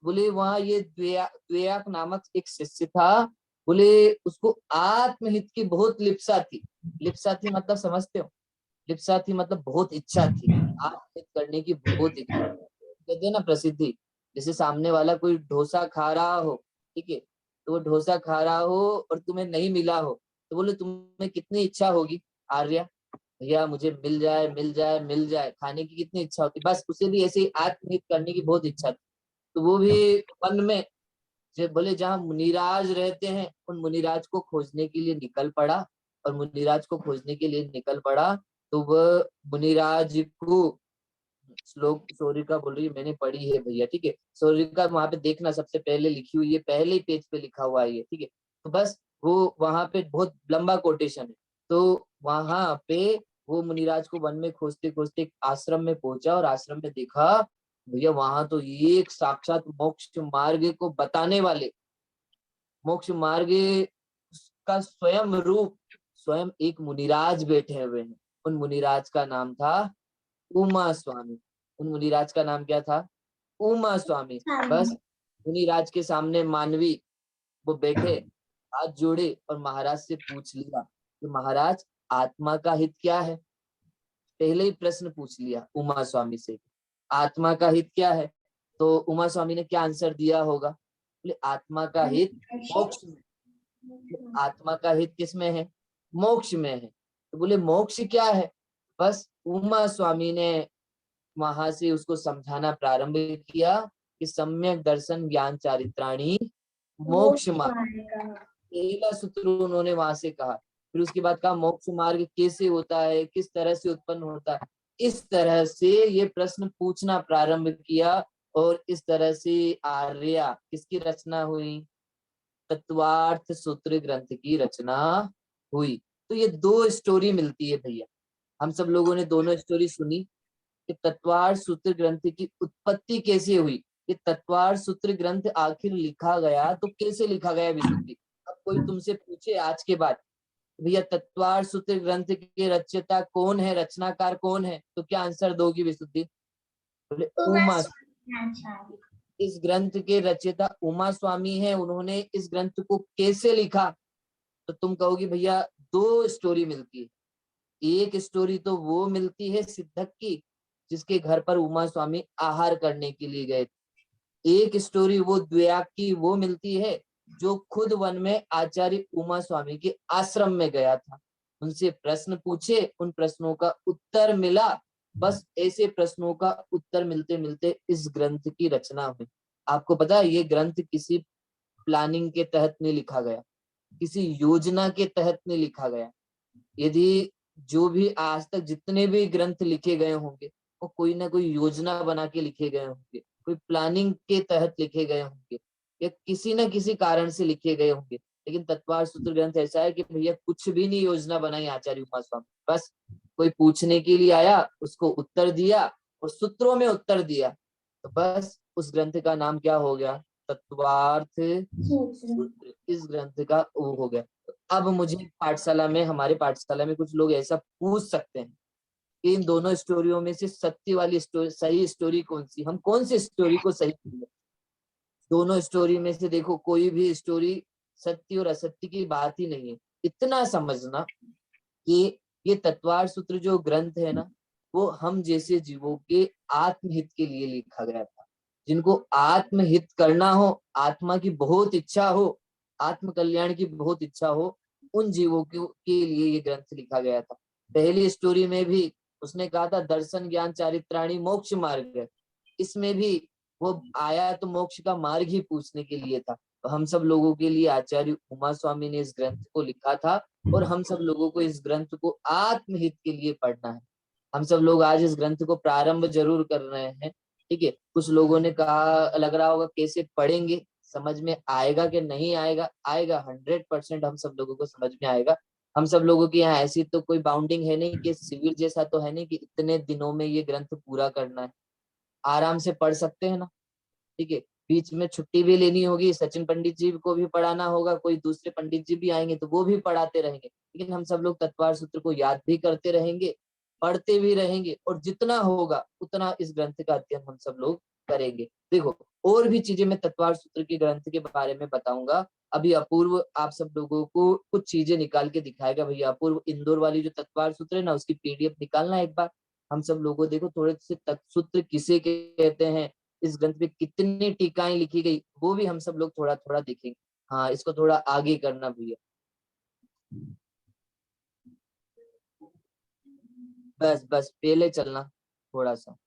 बोले वहां ये द्वयाक नामक एक शिष्य था। बोले उसको आत्महित की बहुत लिप्सा थी। लिप्सा थी मतलब समझते हो? लिप्सा थी मतलब बहुत इच्छा थी, आत्महित करने की बहुत इच्छा। कहते हैं ना प्रसिद्धि, जैसे सामने वाला कोई डोसा खा रहा हो, ठीक है, तो वो डोसा खा रहा हो और तुम्हें नहीं मिला हो, तो बोले तुम्हें कितनी इच्छा होगी? आर्या, भैया मुझे मिल जाए मिल जाए मिल जाए, खाने की कितनी इच्छा होती। बस उसे भी ऐसे ही आत्महित करने की बहुत इच्छा थी। तो वो भी वन में, जो बोले जहाँ मुनिराज रहते हैं, उन मुनिराज को खोजने के लिए निकल पड़ा। और मुनिराज को खोजने के लिए निकल पड़ा तो वह मुनिराज को श्लोक सोरिका बोल रही है मैंने पढ़ी है भैया, ठीक है। सोरिका वहां पे देखना सबसे पहले लिखी हुई है, पहले ही पेज पे लिखा हुआ है ये, ठीक है। तो बस वो वहां पे बहुत लंबा कोटेशन है। तो वहां पे वो मुनिराज को वन में खोजते खोजते एक आश्रम में पहुंचा और आश्रम में देखा भैया वहां तो एक साक्षात मोक्ष मार्ग को बताने वाले, मोक्ष मार्ग का स्वयं रूप, स्वयं एक मुनिराज बैठे हुए हैं। उन मुनिराज का नाम था उमा स्वामी। उन मुनिराज का नाम क्या था? उमा स्वामी। बस मुनिराज के सामने मानवी वो बैठे, हाथ जोड़े और महाराज से पूछ लिया कि महाराज आत्मा का हित क्या है। पहले ही प्रश्न पूछ लिया उमा स्वामी से, आत्मा का हित क्या है। तो उमा स्वामी ने क्या आंसर दिया होगा? बोले आत्मा का हित मोक्ष में। आत्मा का हित किसमें है? मोक्ष में है। तो बोले मोक्ष क्या है? बस उमा स्वामी ने वहां से उसको समझाना प्रारंभ किया कि सम्यक दर्शन ज्ञान चारित्राणी मोक्ष मार्ग। पहला सूत्र उन्होंने वहां से कहा। फिर उसके बाद कहा मोक्ष मार्ग कैसे होता है, किस तरह से उत्पन्न होता है। इस तरह से ये प्रश्न पूछना प्रारंभ किया और इस तरह से आर्या किसकी रचना हुई? तत्वार्थ सूत्र ग्रंथ की रचना हुई। तो ये दो स्टोरी मिलती है भैया। हम सब लोगों ने दोनों स्टोरी सुनी कि तत्वार्थ सूत्र ग्रंथ की उत्पत्ति कैसे हुई। ये तत्वार्थ सूत्र ग्रंथ आखिर लिखा गया तो कैसे लिखा गया विशुद्धि। अब कोई तुमसे पूछे आज के बाद भैया तत्वार्थ सूत्र ग्रंथ के रचयिता कौन है, रचनाकार कौन है, तो क्या आंसर दोगी विशुद्धि? बोले उमा। इस ग्रंथ के रचयिता उमा स्वामी है। उन्होंने इस ग्रंथ को कैसे लिखा? तो तुम कहोगी भैया दो स्टोरी मिलती है। एक स्टोरी तो वो मिलती है सिद्धक की, जिसके घर पर उमा स्वामी आहार करने के लिए गए थे। एक स्टोरी वो द्व्याक की वो मिलती है, जो खुद वन में आचार्य उमा स्वामी के आश्रम में गया था, उनसे प्रश्न पूछे, उन प्रश्नों का उत्तर मिला। बस ऐसे प्रश्नों का उत्तर मिलते मिलते इस ग्रंथ की रचना हुई। आपको पता है ये ग्रंथ किसी प्लानिंग के तहत नहीं लिखा गया, किसी योजना के तहत नहीं लिखा गया। यदि जो भी आज तक जितने भी ग्रंथ लिखे गए होंगे वो कोई ना कोई योजना बना के लिखे गए होंगे, कोई प्लानिंग के तहत लिखे गए होंगे या किसी न किसी कारण से लिखे गए होंगे। लेकिन तत्वार्थ सूत्र ग्रंथ ऐसा है कि भैया कुछ भी नहीं योजना बनाई आचार्य उमा स्वामी, बस कोई पूछने के लिए आया उसको उत्तर दिया और सूत्रों में उत्तर दिया। तो बस उस ग्रंथ का नाम क्या हो गया? तत्वार्थ सूत्र। इस ग्रंथ का वो हो गया। अब मुझे पाठशाला में, हमारे पाठशाला में कुछ लोग ऐसा पूछ सकते हैं कि इन दोनों स्टोरियों में से सत्य वाली स्टोरी, सही स्टोरी कौन सी, हम कौन सी स्टोरी को सही करें? दोनों स्टोरी में से देखो कोई भी स्टोरी सत्य और असत्य की बात ही नहीं है। इतना समझना कि ये तत्वार्थ सूत्र जो ग्रंथ है ना, वो हम जैसे जीवों के आत्महित के लिए लिखा गया था। जिनको आत्महित करना हो, आत्मा की बहुत इच्छा हो, आत्म कल्याण की बहुत इच्छा हो, उन जीवों के लिए ये ग्रंथ लिखा गया था। पहली स्टोरी में भी उसने कहा था दर्शन ज्ञान चारित्राणी मोक्ष मार्ग है। इसमें भी वो आया तो मोक्ष का मार्ग ही पूछने के लिए था। तो हम सब लोगों के लिए आचार्य उमा स्वामी ने इस ग्रंथ को लिखा था और हम सब लोगों को इस ग्रंथ को आत्महित के लिए पढ़ना है। हम सब लोग आज इस ग्रंथ को प्रारंभ जरूर कर रहे हैं, ठीक है। कुछ लोगों ने कहा, लग रहा होगा कैसे पढ़ेंगे, समझ में आएगा कि नहीं आएगा? आएगा, 100% हम सब लोगों को समझ में आएगा। हम सब लोगों की यहाँ ऐसी तो कोई बाउंडिंग है नहीं कि सिविल जैसा तो है नहीं कि इतने दिनों में ये ग्रंथ पूरा करना है। आराम से पढ़ सकते हैं ना, ठीक है। बीच में छुट्टी भी लेनी होगी, सचिन पंडित जी को भी पढ़ाना होगा, कोई दूसरे पंडित जी भी आएंगे तो वो भी पढ़ाते रहेंगे, लेकिन हम सब लोग तत्वार्थ सूत्र को याद भी करते रहेंगे, पढ़ते भी रहेंगे और जितना होगा उतना इस ग्रंथ का अध्ययन हम सब लोग करेंगे। देखो और भी चीजें मैं तत्वार्थ सूत्र के ग्रंथ के बारे में बताऊंगा। अभी अपूर्व आप सब लोगों को कुछ चीजें निकाल के दिखाएगा। भैया अपूर्व इंदौर वाली जो तत्वार्थ सूत्र है ना, उसकी पीडीएफ निकालना एक बार। हम सब लोगों देखो थोड़े से सूत्र किसे कहते हैं, इस ग्रंथ में कितनी टीकाएं लिखी गई, वो भी हम सब लोग थोड़ा थोड़ा देखेंगे। हाँ, इसको थोड़ा आगे करना भैया, बस बस पहले चलना थोड़ा सा।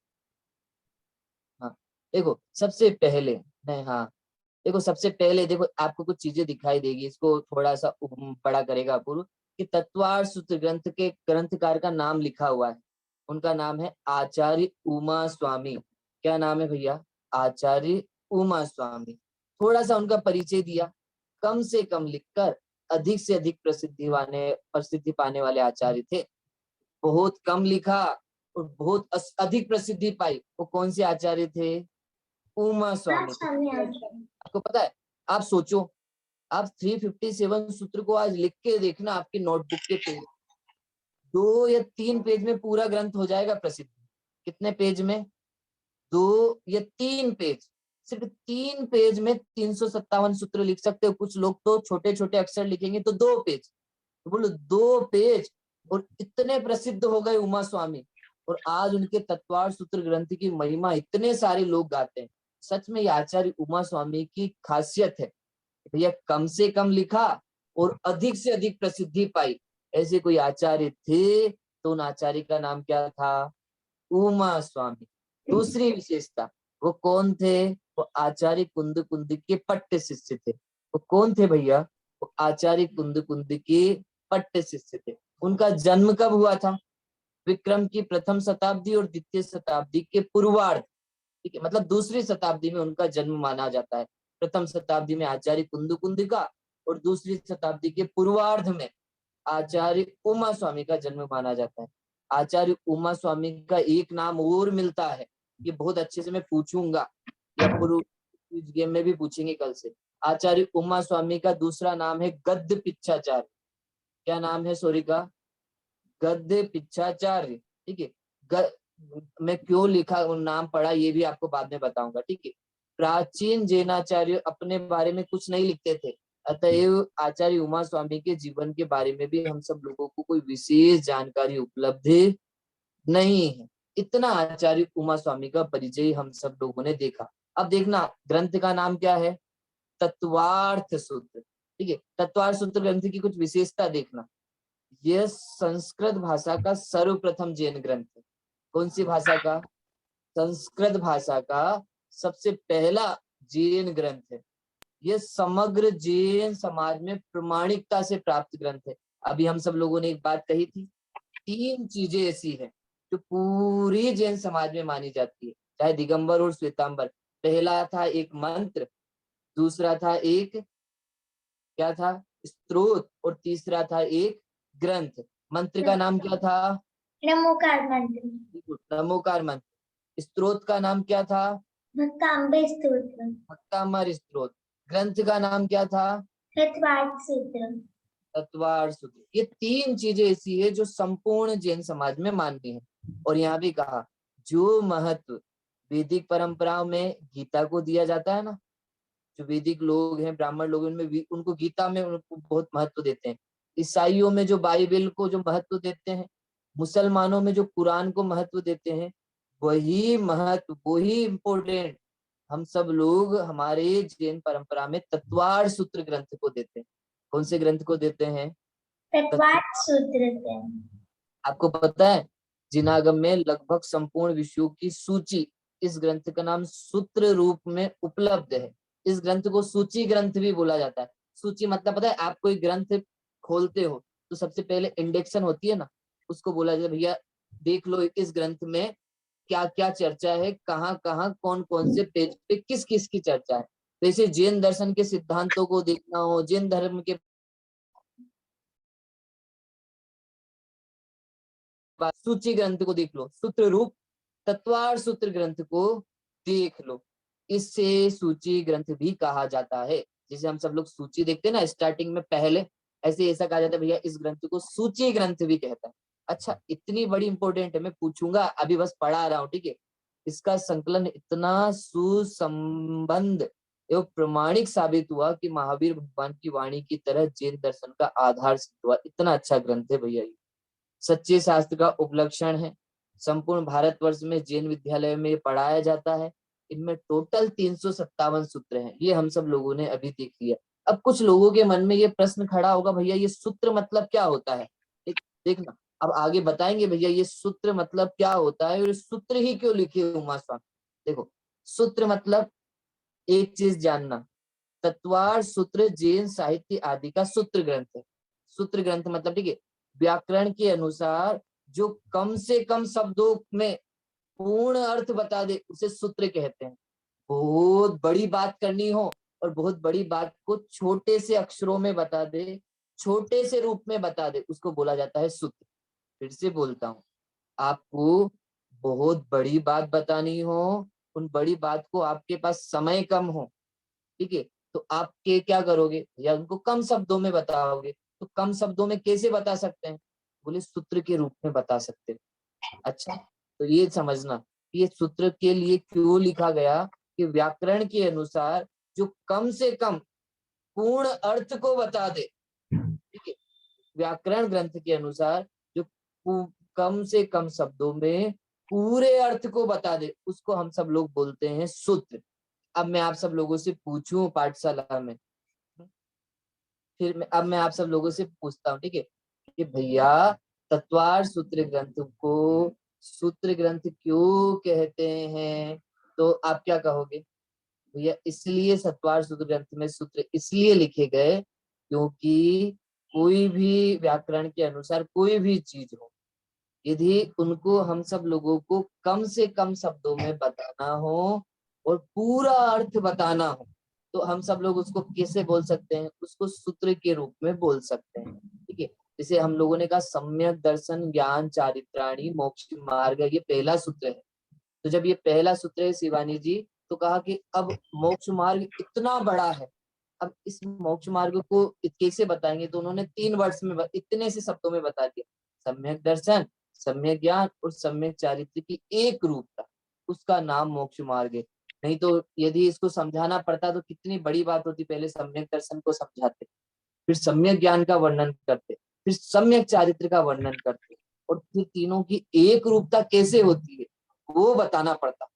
हाँ देखो सबसे पहले, नहीं हाँ देखो सबसे पहले देखो आपको कुछ चीजें दिखाई देगी, इसको थोड़ा सा बड़ा करेगा अपूर्व कि तत्वार्थ सूत्र ग्रंथ के ग्रंथकार का नाम लिखा हुआ है उनका नाम है आचार्य उमा स्वामी। क्या नाम है भैया? आचार्य उमा स्वामी। थोड़ा सा उनका परिचय दिया, कम से कम लिखकर अधिक से अधिक प्रसिद्धि पाने वाले आचार्य थे। बहुत कम लिखा और बहुत अधिक प्रसिद्धि पाई, वो कौन से आचार्य थे? उमा स्वामी थे। स्वामी आचार्य। आपको पता है, आप सोचो, आप 357 सूत्र को आज लिख के देखना आपके नोटबुक के पेज, 2 या 3 पेज में पूरा ग्रंथ हो जाएगा प्रसिद्ध। कितने पेज में? 2 या 3 पेज। सिर्फ 3 पेज में 357 सूत्र लिख सकते हो। कुछ लोग तो छोटे छोटे अक्षर लिखेंगे तो 2 पेज, तो बोलो 2 पेज, और इतने प्रसिद्ध हो गए उमा स्वामी। और आज उनके तत्वार्थ सूत्र ग्रंथ की महिमा इतने सारे लोग गाते हैं। सच में ये आचार्य उमा स्वामी की खासियत है, भैया कम से कम लिखा और अधिक से अधिक प्रसिद्धि पाई। ऐसे कोई आचार्य थे तो उन आचार्य का नाम क्या था? उमा स्वामी। दूसरी विशेषता, वो कौन थे? वो आचार्य कुंद कुंद के पट्ट शिष्य थे। वो कौन थे भैया? वो आचार्य कुंद कुंद के पट्ट शिष्य थे। उनका जन्म कब हुआ था? विक्रम की प्रथम शताब्दी और द्वितीय शताब्दी के पूर्वार्ध, ठीक है, मतलब दूसरी शताब्दी में उनका जन्म माना जाता है। प्रथम शताब्दी में आचार्य कुंद कुंद का और दूसरी शताब्दी के पूर्वार्ध में आचार्य उमा स्वामी का जन्म माना जाता है। आचार्य उमा स्वामी का एक नाम और मिलता है, ये बहुत अच्छे से मैं पूछूंगा, या पूर्व गेम में भी पूछेंगे कल से। आचार्य उमा स्वामी का दूसरा नाम है गद्य पिच्छाचार्य। क्या नाम है सॉरी का? गद्य पिच्छाचार्य। ठीक है, मैं क्यों लिखा नाम पढ़ा ये भी आपको बाद में बताऊंगा। ठीक है, प्राचीन जैनाचार्य अपने बारे में कुछ नहीं लिखते थे, अतएव आचार्य उमा स्वामी के जीवन के बारे में भी हम सब लोगों को कोई विशेष जानकारी उपलब्ध नहीं है। इतना आचार्य उमा स्वामी का परिचय हम सब लोगों ने देखा। अब देखना ग्रंथ का नाम क्या है? तत्वार्थ सूत्र। ठीक है, तत्वार्थ सूत्र ग्रंथ की कुछ विशेषता देखना। यह संस्कृत भाषा का सर्वप्रथम जैन ग्रंथ है। कौन सी भाषा का? संस्कृत भाषा का सबसे पहला जैन ग्रंथ है। यह समग्र जैन समाज में प्रमाणिकता से प्राप्त ग्रंथ है। अभी हम सब लोगों ने एक बात कही थी, 3 चीजें ऐसी है जो पूरी जैन समाज में मानी जाती है, चाहे दिगंबर और श्वेतांबर। पहला था एक मंत्र, दूसरा था एक क्या था? स्तोत्र, और तीसरा था एक ग्रंथ। मंत्र का नाम क्या था? नमोकार मंत्र। नमोकार मंत्र। स्तोत्र का नाम क्या था? भक्तांबे स्तोत्र। भक्तामर स्तोत्र। ग्रंथ का नाम क्या था? तत्वार्थ सूत्र। तत्वार्थ सूत्र। ये 3 चीजें ऐसी है जो संपूर्ण जैन समाज में मान्य है। और यहाँ भी कहा, जो महत्व वैदिक परंपराओं में गीता को दिया जाता है ना, जो वैदिक लोग हैं, ब्राह्मण लोग, उनमें उनको गीता में उनको बहुत महत्व देते हैं। ईसाइयों में जो बाइबल को जो महत्व देते हैं, मुसलमानों में जो कुरान को महत्व देते हैं, वही महत्व, वही इम्पोर्टेंट हम सब लोग हमारे जैन परंपरा में तत्वार्थ सूत्र ग्रंथ को देते हैं। कौन से ग्रंथ को देते हैं? तत्वार्थ सूत्र से। आपको पता है, जिनागम में लगभग संपूर्ण विषयों की सूची इस ग्रंथ का नाम सूत्र रूप में उपलब्ध है। इस ग्रंथ को सूची ग्रंथ भी बोला जाता है। सूची मतलब पता है, आप कोई ग्रंथ खोलते हो तो सबसे पहले इंडेक्शन होती है ना, उसको बोला जाता है भैया देख लो इस ग्रंथ में क्या क्या चर्चा है, कहाँ कहाँ कौन कौन से पेज पे किस किस की चर्चा है। जैसे जैन दर्शन के सिद्धांतों को देखना हो, जैन धर्म के सूची ग्रंथ को देख लो, सूत्र रूप तत्वार्थ सूत्र ग्रंथ को देख लो। इससे सूची ग्रंथ भी कहा जाता है। जैसे हम सब लोग सूची देखते हैं ना स्टार्टिंग में पहले, ऐसे ऐसा कहा जाता है भैया इस ग्रंथ को सूची ग्रंथ भी कहता है। अच्छा, इतनी बड़ी इंपॉर्टेंट है, मैं पूछूंगा, अभी बस पढ़ा रहा हूँ। ठीक है, इसका संकलन इतना सुसंबंध एवं प्रमाणिक साबित हुआ कि महावीर भगवान की वाणी की तरह जैन दर्शन का आधार सिद्ध हुआ। इतना अच्छा ग्रंथ है भैया ये, सच्चे शास्त्र का उपलक्षण है। संपूर्ण भारतवर्ष में जैन विद्यालय में पढ़ाया जाता है। इनमें टोटल 357 सूत्र हैं, ये हम सब लोगों ने अभी देख लिया। अब कुछ लोगों के मन में ये प्रश्न खड़ा होगा, भैया ये सूत्र मतलब क्या होता है? देखना, अब आगे बताएंगे भैया ये सूत्र मतलब क्या होता है और सूत्र ही क्यों लिखे उमा स्वामी। देखो, सूत्र मतलब एक चीज जानना, तत्वार्थ सूत्र जैन साहित्य आदि का सूत्र ग्रंथ है। सूत्र ग्रंथ मतलब, ठीक है, व्याकरण के अनुसार जो कम से कम शब्दों में पूर्ण अर्थ बता दे उसे सूत्र कहते हैं। बहुत बड़ी बात करनी हो और बहुत बड़ी बात को छोटे से अक्षरों में बता दे, छोटे से रूप में बता दे, उसको बोला जाता है सूत्र। फिर से बोलता हूँ, आपको बहुत बड़ी बात बतानी हो, उन बड़ी बात को आपके पास समय कम हो, ठीक है, तो आपके क्या करोगे, या उनको कम शब्दों में बताओगे। तो कम शब्दों में कैसे बता सकते हैं, बोले सूत्र के रूप में बता सकते हैं। अच्छा, तो ये समझना कि ये सूत्र के लिए क्यों लिखा गया, कि व्याकरण के अनुसार जो कम से कम पूर्ण अर्थ को बता दे, ठीक है, व्याकरण ग्रंथ के अनुसार जो कम से कम शब्दों में पूरे अर्थ को बता दे, उसको हम सब लोग बोलते हैं सूत्र। अब मैं आप सब लोगों से पूछूं पाठशाला में, अब मैं आप सब लोगों से पूछता हूँ, ठीक है, कि भैया तत्वार सूत्र ग्रंथ को सूत्र ग्रंथ क्यों कहते हैं, तो आप क्या कहोगे, भैया इसलिए सत्वार सूत्र ग्रंथ में सूत्र इसलिए लिखे गए क्योंकि कोई भी व्याकरण के अनुसार कोई भी चीज हो, यदि उनको हम सब लोगों को कम से कम शब्दों में बताना हो और पूरा अर्थ बताना हो, तो हम सब लोग उसको कैसे बोल सकते हैं, उसको सूत्र के रूप में बोल सकते हैं, ठीक है। जैसे हम लोगों ने कहा सम्यक दर्शन ज्ञान चारित्राणी मोक्ष मार्ग, ये पहला सूत्र है। तो जब ये पहला सूत्र है शिवानी जी, तो कहा कि अब मोक्ष मार्ग इतना बड़ा है, अब इस मोक्ष मार्ग को कैसे बताएंगे, तो उन्होंने 3 वर्ष में इतने से शब्दों में बता दिया, सम्यक दर्शन, सम्यक ज्ञान और सम्यक चारित्र की एक रूपता, उसका नाम मोक्ष मार्ग है। नहीं तो यदि इसको समझाना पड़ता तो कितनी बड़ी बात होती, पहले सम्यक दर्शन को समझाते, फिर सम्यक ज्ञान का वर्णन करते, फिर सम्यक चारित्र का वर्णन करते, और फिर तीनों की एक रूपता कैसे होती है वो बताना पड़ता।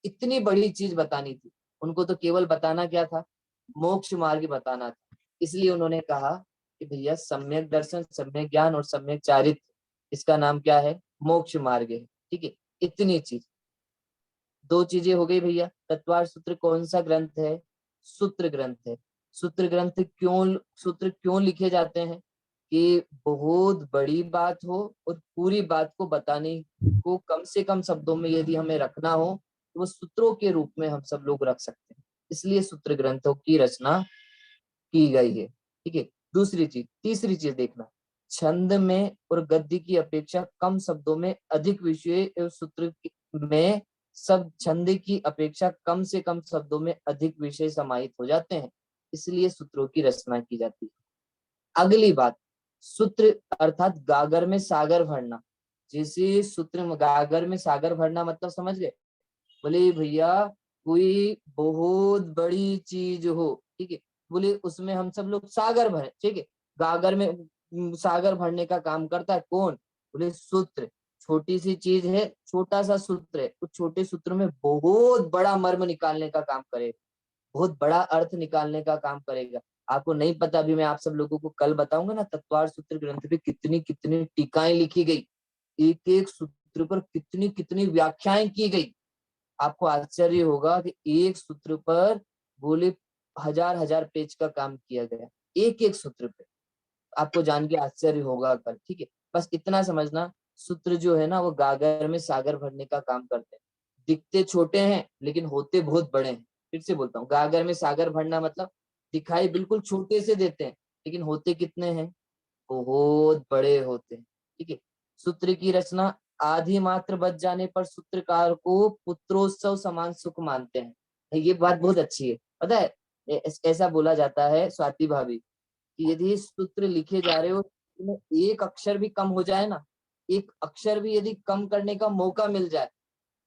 इतनी बड़ी चीज बतानी थी उनको, तो केवल बताना क्या था, मोक्ष मार्ग बताना था। इसलिए उन्होंने कहा कि भैया सम्यक दर्शन, सम्यक ज्ञान और सम्यक चारित्र, इसका नाम क्या है, मोक्ष मार्ग है, ठीक है। इतनी चीज, 2 चीजें हो गई भैया। तत्वार सूत्र कौन सा ग्रंथ है, सूत्र ग्रंथ है। सूत्र क्यों लिखे जाते हैं, कि बहुत बड़ी बात हो और पूरी बात को बताने को कम से कम शब्दों में यदि हमें रखना हो, तो वो सूत्रों के रूप में हम सब लोग रख सकते हैं, इसलिए सूत्र ग्रंथों की रचना की गई है, ठीक है। दूसरी चीज, तीसरी चीज देखना, छंद में और गद्य की अपेक्षा कम शब्दों में अधिक विषय एवं सूत्र में सब छंद की अपेक्षा कम से कम शब्दों में अधिक विषय समाहित हो जाते हैं, इसलिए सूत्रों की रचना की जाती है। अगली बात, सूत्र अर्थात गागर में सागर भरना। जैसे सूत्र में गागर में सागर भरना मतलब समझ गए, बोले भैया कोई बहुत बड़ी चीज हो, ठीक है, बोले उसमें हम सब लोग सागर भरे, ठीक है, गागर में सागर भरने का काम करता है कौन, बोले सूत्र। छोटी सी चीज है, छोटा सा सूत्र है, उस छोटे सूत्र में बहुत बड़ा मर्म निकालने का काम करेगा, बहुत बड़ा अर्थ निकालने का काम करेगा। आपको नहीं पता, अभी मैं आप सब लोगों को कल बताऊंगा ना, तत्वार सूत्र ग्रंथ पे कितनी कितनी टीकाएं लिखी गई, एक एक सूत्र पर कितनी कितनी व्याख्याएं की गई। आपको आश्चर्य होगा कि एक सूत्र पर बोले हजार हजार पेज का काम किया गया, एक एक सूत्र पे। आपको जान के आश्चर्य होगा कल, ठीक है। बस इतना समझना, सूत्र जो है ना वो गागर में सागर भरने का काम करते हैं। दिखते छोटे हैं लेकिन होते बहुत बड़े हैं। फिर से बोलता हूँ, गागर में सागर भरना मतलब दिखाई बिल्कुल छोटे से देते हैं, लेकिन होते कितने हैं, बहुत बड़े होते हैं, ठीक है। सूत्र की रचना आधी मात्र बच जाने पर सूत्रकार को पुत्रोत्सव समान सुख मानते हैं। ये बात बहुत अच्छी है, पता है, ऐसा बोला जाता है स्वाति भाभी, कि यदि सूत्र लिखे जा रहे हो, उसमें एक अक्षर भी कम हो जाए ना, एक अक्षर भी यदि कम करने का मौका मिल जाए,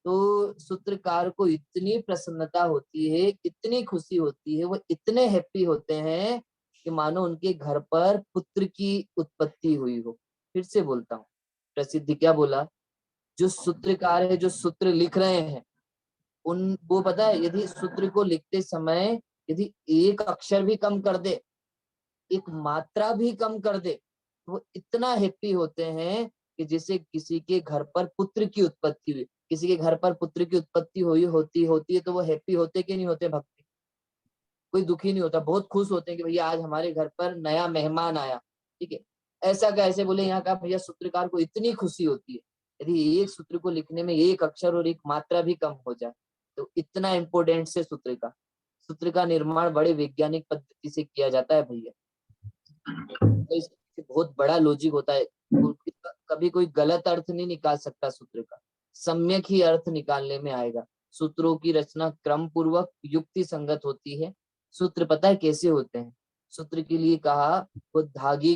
तो सूत्रकार को इतनी प्रसन्नता होती है, इतनी खुशी होती है, वो इतने हैप्पी होते हैं कि मानो उनके घर पर पुत्र की उत्पत्ति हुई हो। फिर से बोलता हूँ, प्रसिद्ध क्या बोला, जो सूत्रकार है, जो सूत्र लिख रहे हैं, उन वो पता है, यदि सूत्र को लिखते समय यदि एक अक्षर भी कम कर दे, एक मात्रा भी कम कर दे, तो वो इतना हैप्पी होते हैं कि जैसे किसी के घर पर पुत्र की उत्पत्ति हुई। किसी के घर पर पुत्र की उत्पत्ति हुई होती है तो वो हैप्पी होते कि नहीं होते भक्ति, कोई दुखी नहीं होता, बहुत खुश होते हैं कि भैया आज हमारे घर पर नया मेहमान आया, ठीक है। ऐसा कैसे बोले, यहाँ का भैया सूत्रकार को इतनी खुशी होती है यदि एक सूत्र को लिखने में एक अक्षर और एक मात्रा भी कम हो जाए, तो इतना इम्पोर्टेंट से सूत्र का निर्माण बड़े वैज्ञानिक पद्धति से किया जाता है भैया। तो इससे बहुत बड़ा लॉजिक होता है, कभी कोई गलत अर्थ नहीं निकाल सकता सूत्र का, सम्यक ही अर्थ निकालने में आएगा। सूत्रों की रचना क्रम पूर्वक युक्ति संगत होती है। सूत्र पता है कैसे होते हैं? सूत्र के लिए कहा वो धागे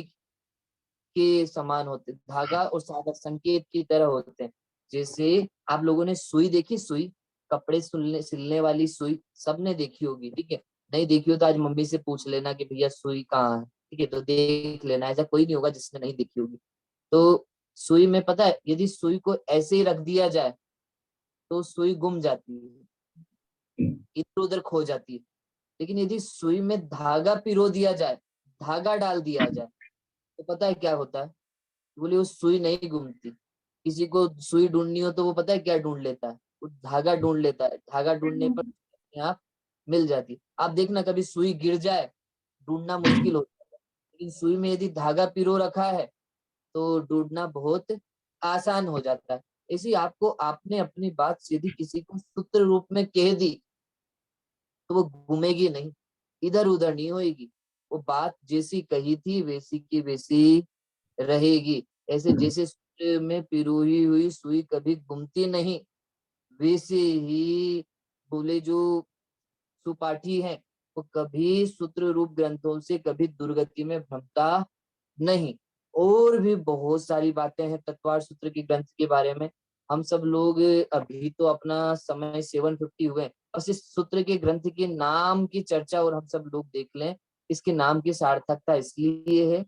के समान होते, धागा और सागर संकेत की तरह होते हैं। जैसे आप लोगों ने सुई देखी, सुई कपड़े सिलने वाली सुई सबने देखी होगी, ठीक है। नहीं देखी हो तो आज मम्मी से पूछ लेना कि भैया सुई कहाँ है, ठीक है, तो देख लेना। ऐसा कोई नहीं होगा जिसने नहीं देखी होगी। तो सुई में पता है, यदि सुई को ऐसे ही रख दिया जाए तो सुई गुम जाती है, इधर उधर खो जाती है। लेकिन यदि सुई में धागा पिरो दिया जाए, धागा डाल दिया जाए, तो पता है क्या होता है? बोले वो सुई नहीं घूमती। किसी को सुई ढूंढनी हो तो वो पता है क्या ढूंढ लेता है? वो धागा ढूंढ लेता है, धागा ढूंढने पर अपने आप मिल जाती है। आप देखना कभी सुई गिर जाए, ढूंढना मुश्किल होता है, लेकिन सुई में यदि धागा पिरो रखा है तो ढूंढना बहुत आसान हो जाता है। इसी आपको आपने अपनी बात सीधी किसी को सूत्र रूप में कह दी तो वो घूमेगी नहीं, इधर उधर नहीं होएगी, वो बात जैसी कही थी वैसी की वैसी रहेगी। ऐसे जैसे सूत्र में पिरोई हुई सुई कभी घूमती नहीं, वैसे ही बोले जो सुपाठी है वो कभी सूत्र रूप ग्रंथों से कभी दुर्गति में भ्रमता नहीं। और भी बहुत सारी बातें हैं तत्वार सूत्र के ग्रंथ के बारे में। हम सब लोग अभी तो अपना समय 750 हुए, बस इस सूत्र के ग्रंथ के नाम की चर्चा और हम सब लोग देख लें। इसके नाम की सार्थकता इसलिए है,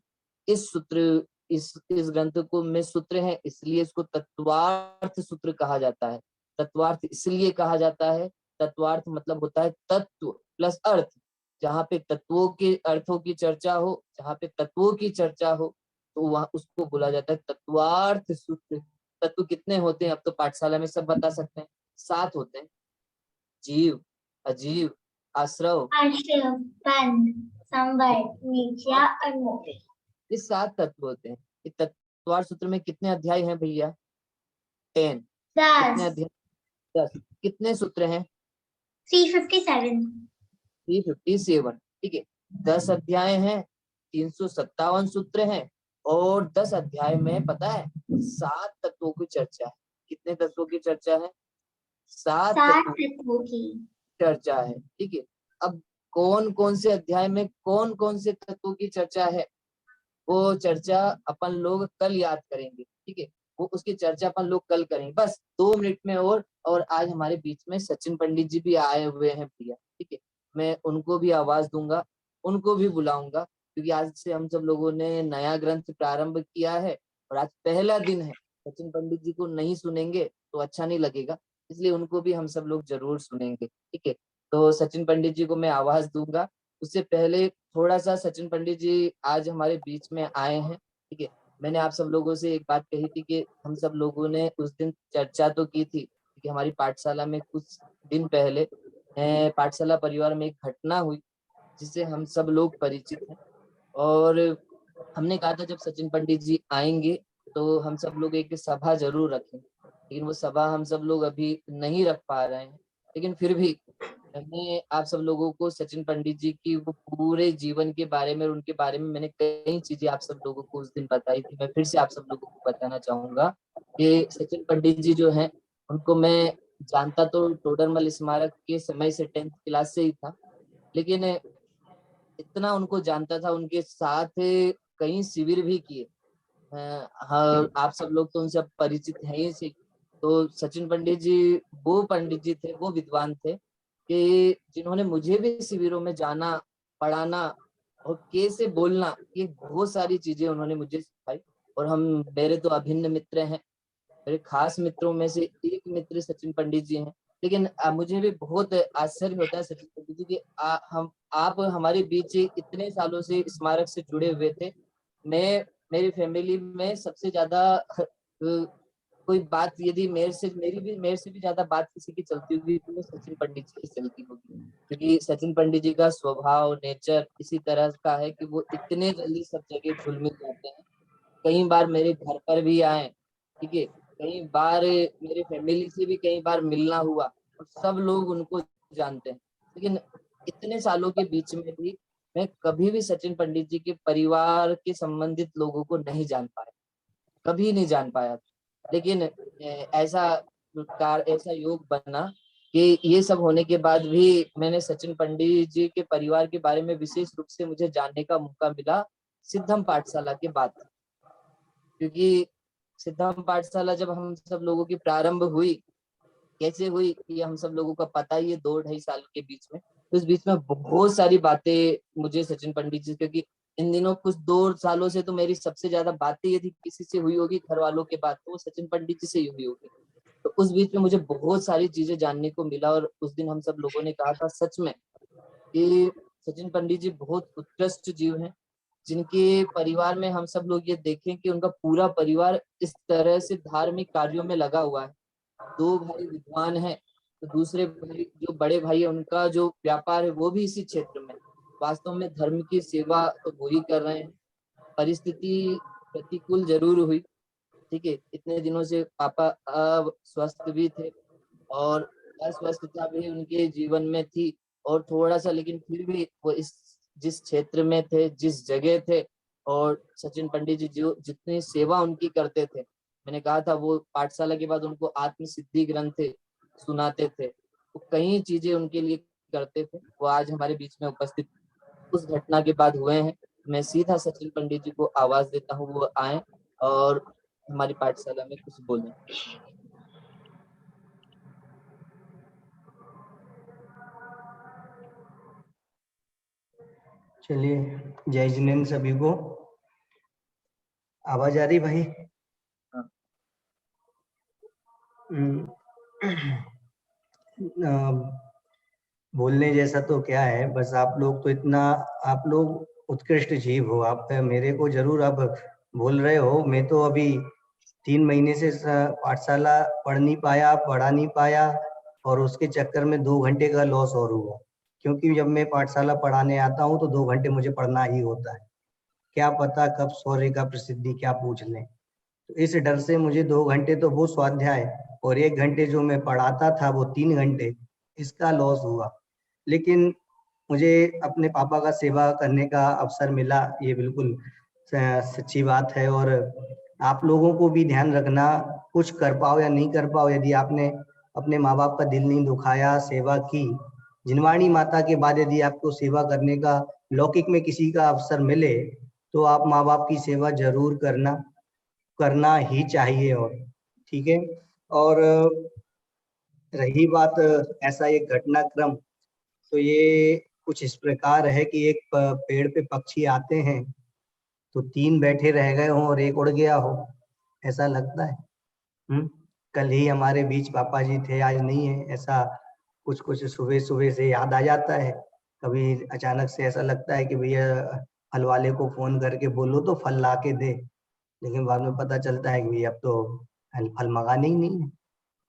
इस सूत्र इस ग्रंथ को में सूत्र है इसलिए इसको तत्वार्थ सूत्र कहा जाता है। तत्वार्थ इसलिए कहा जाता है, तत्वार्थ मतलब होता है तत्व प्लस अर्थ। जहाँ पे तत्वों के अर्थों की चर्चा हो, जहाँ पे तत्वों की चर्चा हो, तो वहां उसको बोला जाता है तत्वार्थ सूत्र। तत्व कितने होते हैं अब तो पाठशाला में सब बता सकते हैं, 7 होते हैं। जीव, अजीव, आश्रव, आश्रय, बंध, संवर, ऊर्जा और मोक्ष। ये 7 तत्व होते हैं। ये तत्वार्थ सूत्र में कितने अध्याय हैं भैया? 10। कितने 10, अध्याय? 10। कितने सूत्र हैं? 357, 357, ठीक है। 10 अध्याय हैं, 357 सूत्र हैं, और 10 अध्याय में पता है 7 तत्वों की चर्चा है। कितने तत्वों की चर्चा है? 7 7 तत्वों की तत्वों की। चर्चा है, ठीक है। अब कौन कौन से अध्याय में कौन कौन से तत्वों की चर्चा है, वो चर्चा अपन लोग कल याद करेंगे, ठीक है। वो उसकी चर्चा अपन लोग कल करेंगे, बस 2 मिनट में। और आज हमारे बीच में सचिन पंडित जी भी आए हुए हैं भैया, ठीक है। मैं उनको भी आवाज दूंगा, उनको भी बुलाऊंगा, क्योंकि आज से हम सब लोगों ने नया ग्रंथ प्रारंभ किया है और आज पहला दिन है। सचिन पंडित जी को नहीं सुनेंगे तो अच्छा नहीं लगेगा, इसलिए उनको भी हम सब लोग जरूर सुनेंगे, ठीक है। तो सचिन पंडित जी को मैं आवाज दूंगा। उससे पहले थोड़ा सा, सचिन पंडित जी आज हमारे बीच में आए हैं, ठीक है। मैंने आप सब लोगों से एक बात कही थी कि हम सब लोगों ने उस दिन चर्चा तो की थी कि हमारी पाठशाला में कुछ दिन पहले पाठशाला परिवार में एक घटना हुई जिससे हम सब लोग परिचित हैं। और हमने कहा था जब सचिन पंडित जी आएंगे तो हम सब लोग एक सभा जरूर रखें, लेकिन वो सभा हम सब लोग अभी नहीं रख पा रहे हैं। लेकिन फिर भी मैंने आप सब लोगों को सचिन पंडित जी की वो पूरे जीवन के बारे में और उनके बारे में मैंने कई चीजें आप सब लोगों को उस दिन बताई थी। मैं फिर से आप सब लोगों को बताना चाहूंगा कि सचिन पंडित जी जो हैं उनको मैं जानता तो टोडरमल स्मारक के समय से 10th क्लास से ही था, लेकिन इतना उनको जानता था, उनके साथ कई शिविर भी किए। हाँ, आप सब लोग तो उनसे परिचित हैं ही से। तो सचिन पंडित जी वो पंडित जी थे, वो विद्वान थे कि जिन्होंने मुझे भी शिविरों में जाना, पढ़ाना और कैसे बोलना, ये बहुत सारी चीजें उन्होंने मुझे सिखाई। और हम मेरे तो अभिन्न मित्र हैं, मेरे खास मित्रों में से एक मित्र सचिन पंडित जी हैं। लेकिन मुझे भी बहुत आश्चर्य होता है सचिन पंडित जी कि आप हमारे बीच इतने सालों से स्मारक से जुड़े हुए थे। मैं मेरी फैमिली में सबसे ज्यादा कोई बात यदि मेरे से भी ज्यादा बात किसी की चलती होगी तो वो सचिन पंडित जी की चलती होगी, क्योंकि सचिन पंडित जी का स्वभाव नेचर इसी तरह का है कि वो इतने जल्दी सब जगह घुल मिल जाते हैं कई बार मेरे घर पर भी आए, ठीक है, कई बार मेरे फैमिली से भी कई बार मिलना हुआ, और सब लोग उनको जानते हैं। लेकिन इतने सालों के बीच में भी मैं कभी भी सचिन पंडित जी के परिवार के संबंधित लोगों को नहीं जान पाया, कभी नहीं जान पाया। लेकिन ऐसा योग बना कि ये सब होने के बाद भी मैंने सचिन पंडित जी के परिवार के बारे में विशेष रूप से मुझे जानने का मौका मिला सिद्धम पाठशाला के बाद। क्योंकि सिद्धम पाठशाला जब हम सब लोगों की प्रारंभ हुई, कैसे हुई ये हम सब लोगों का पता ही है, 2 ढाई साल के बीच में। तो इस बीच में बहुत सारी बातें मुझे सचिन पंडित जी, क्योंकि इन दिनों कुछ 2 सालों से तो मेरी सबसे ज्यादा बातें ये थी किसी से हुई होगी घर वालों के बाद, तो वो सचिन पंडित जी से ही हुई होगी। तो उस बीच में मुझे बहुत सारी चीजें जानने को मिला, और उस दिन हम सब लोगों ने कहा था सच में कि सचिन पंडित जी बहुत उत्कृष्ट जीव हैं, जिनके परिवार में हम सब लोग ये देखें कि उनका पूरा परिवार इस तरह से धार्मिक कार्यों में लगा हुआ है। 2 भाई विद्वान हैं, तो दूसरे भाई जो बड़े भाई है उनका जो व्यापार है वो भी इसी क्षेत्र में। वास्तव में धर्म की सेवा तो वो ही कर रहे हैं। परिस्थिति प्रतिकूल जरूर हुई, ठीक है, इतने दिनों से पापा अस्वस्थ भी थे, और अस्वस्थता भी उनके जीवन में थी, और थोड़ा सा, लेकिन फिर भी वो इस जिस क्षेत्र में थे, जिस जगह थे, और सचिन पंडित जी जो जितनी सेवा उनकी करते थे, मैंने कहा था वो पाठशाला के बाद उनको आत्म सिद्धि ग्रंथ सुनाते थे, वो कई चीजें उनके लिए करते थे, वो आज हमारे बीच में उपस्थित उस घटना के बाद हुए हैं। मैं सीधा सचिन पंडित जी को आवाज देता हूँ, वो आए और हमारी पाठशाला में कुछ बोले। चलिए, जय जिनेन्द्र सभी को। आवाज आ रही भाई? हाँ। बोलने जैसा तो क्या है, बस आप लोग तो इतना, आप लोग उत्कृष्ट जीव हो। आप मेरे को जरूर अब बोल रहे हो। मैं तो अभी 3 महीने से पाठशाला पढ़ नहीं पाया, पढ़ा नहीं पाया, और उसके चक्कर में 2 घंटे का लॉस और हुआ। क्योंकि जब मैं पाठशाला पढ़ाने आता हूँ तो 2 घंटे मुझे पढ़ना ही होता है। क्या पता कब सौर्य का प्रसिद्धि क्या पूछ लें। तो इस डर से मुझे 2 घंटे तो वो स्वाध्याय और 1 घंटे जो मैं पढ़ाता था वो 3 घंटे, इसका लॉस हुआ। लेकिन मुझे अपने पापा का सेवा करने का अवसर मिला, ये बिल्कुल सच्ची बात है। और आप लोगों को भी ध्यान रखना, कुछ कर पाओ या नहीं कर पाओ, यदि आपने अपने माँ बाप का दिल नहीं दुखाया, सेवा की, जिनवाणी माता के बाद यदि आपको सेवा करने का लौकिक में किसी का अवसर मिले, तो आप माँ बाप की सेवा जरूर करना ही चाहिए। और ठीक है। और रही बात ऐसा एक घटनाक्रम, तो ये कुछ इस प्रकार है कि एक पेड़ पे पक्षी आते हैं, तो 3 बैठे रह गए हों और एक उड़ गया हो, ऐसा लगता है। कल ही हमारे बीच पापा जी थे, आज नहीं है, ऐसा कुछ कुछ सुबह सुबह से याद आ जाता है। कभी अचानक से ऐसा लगता है कि भैया फल वाले को फोन करके बोलो तो फल ला के दे, लेकिन बाद में पता चलता है कि भैया अब तो फल मंगाने ही नहीं है।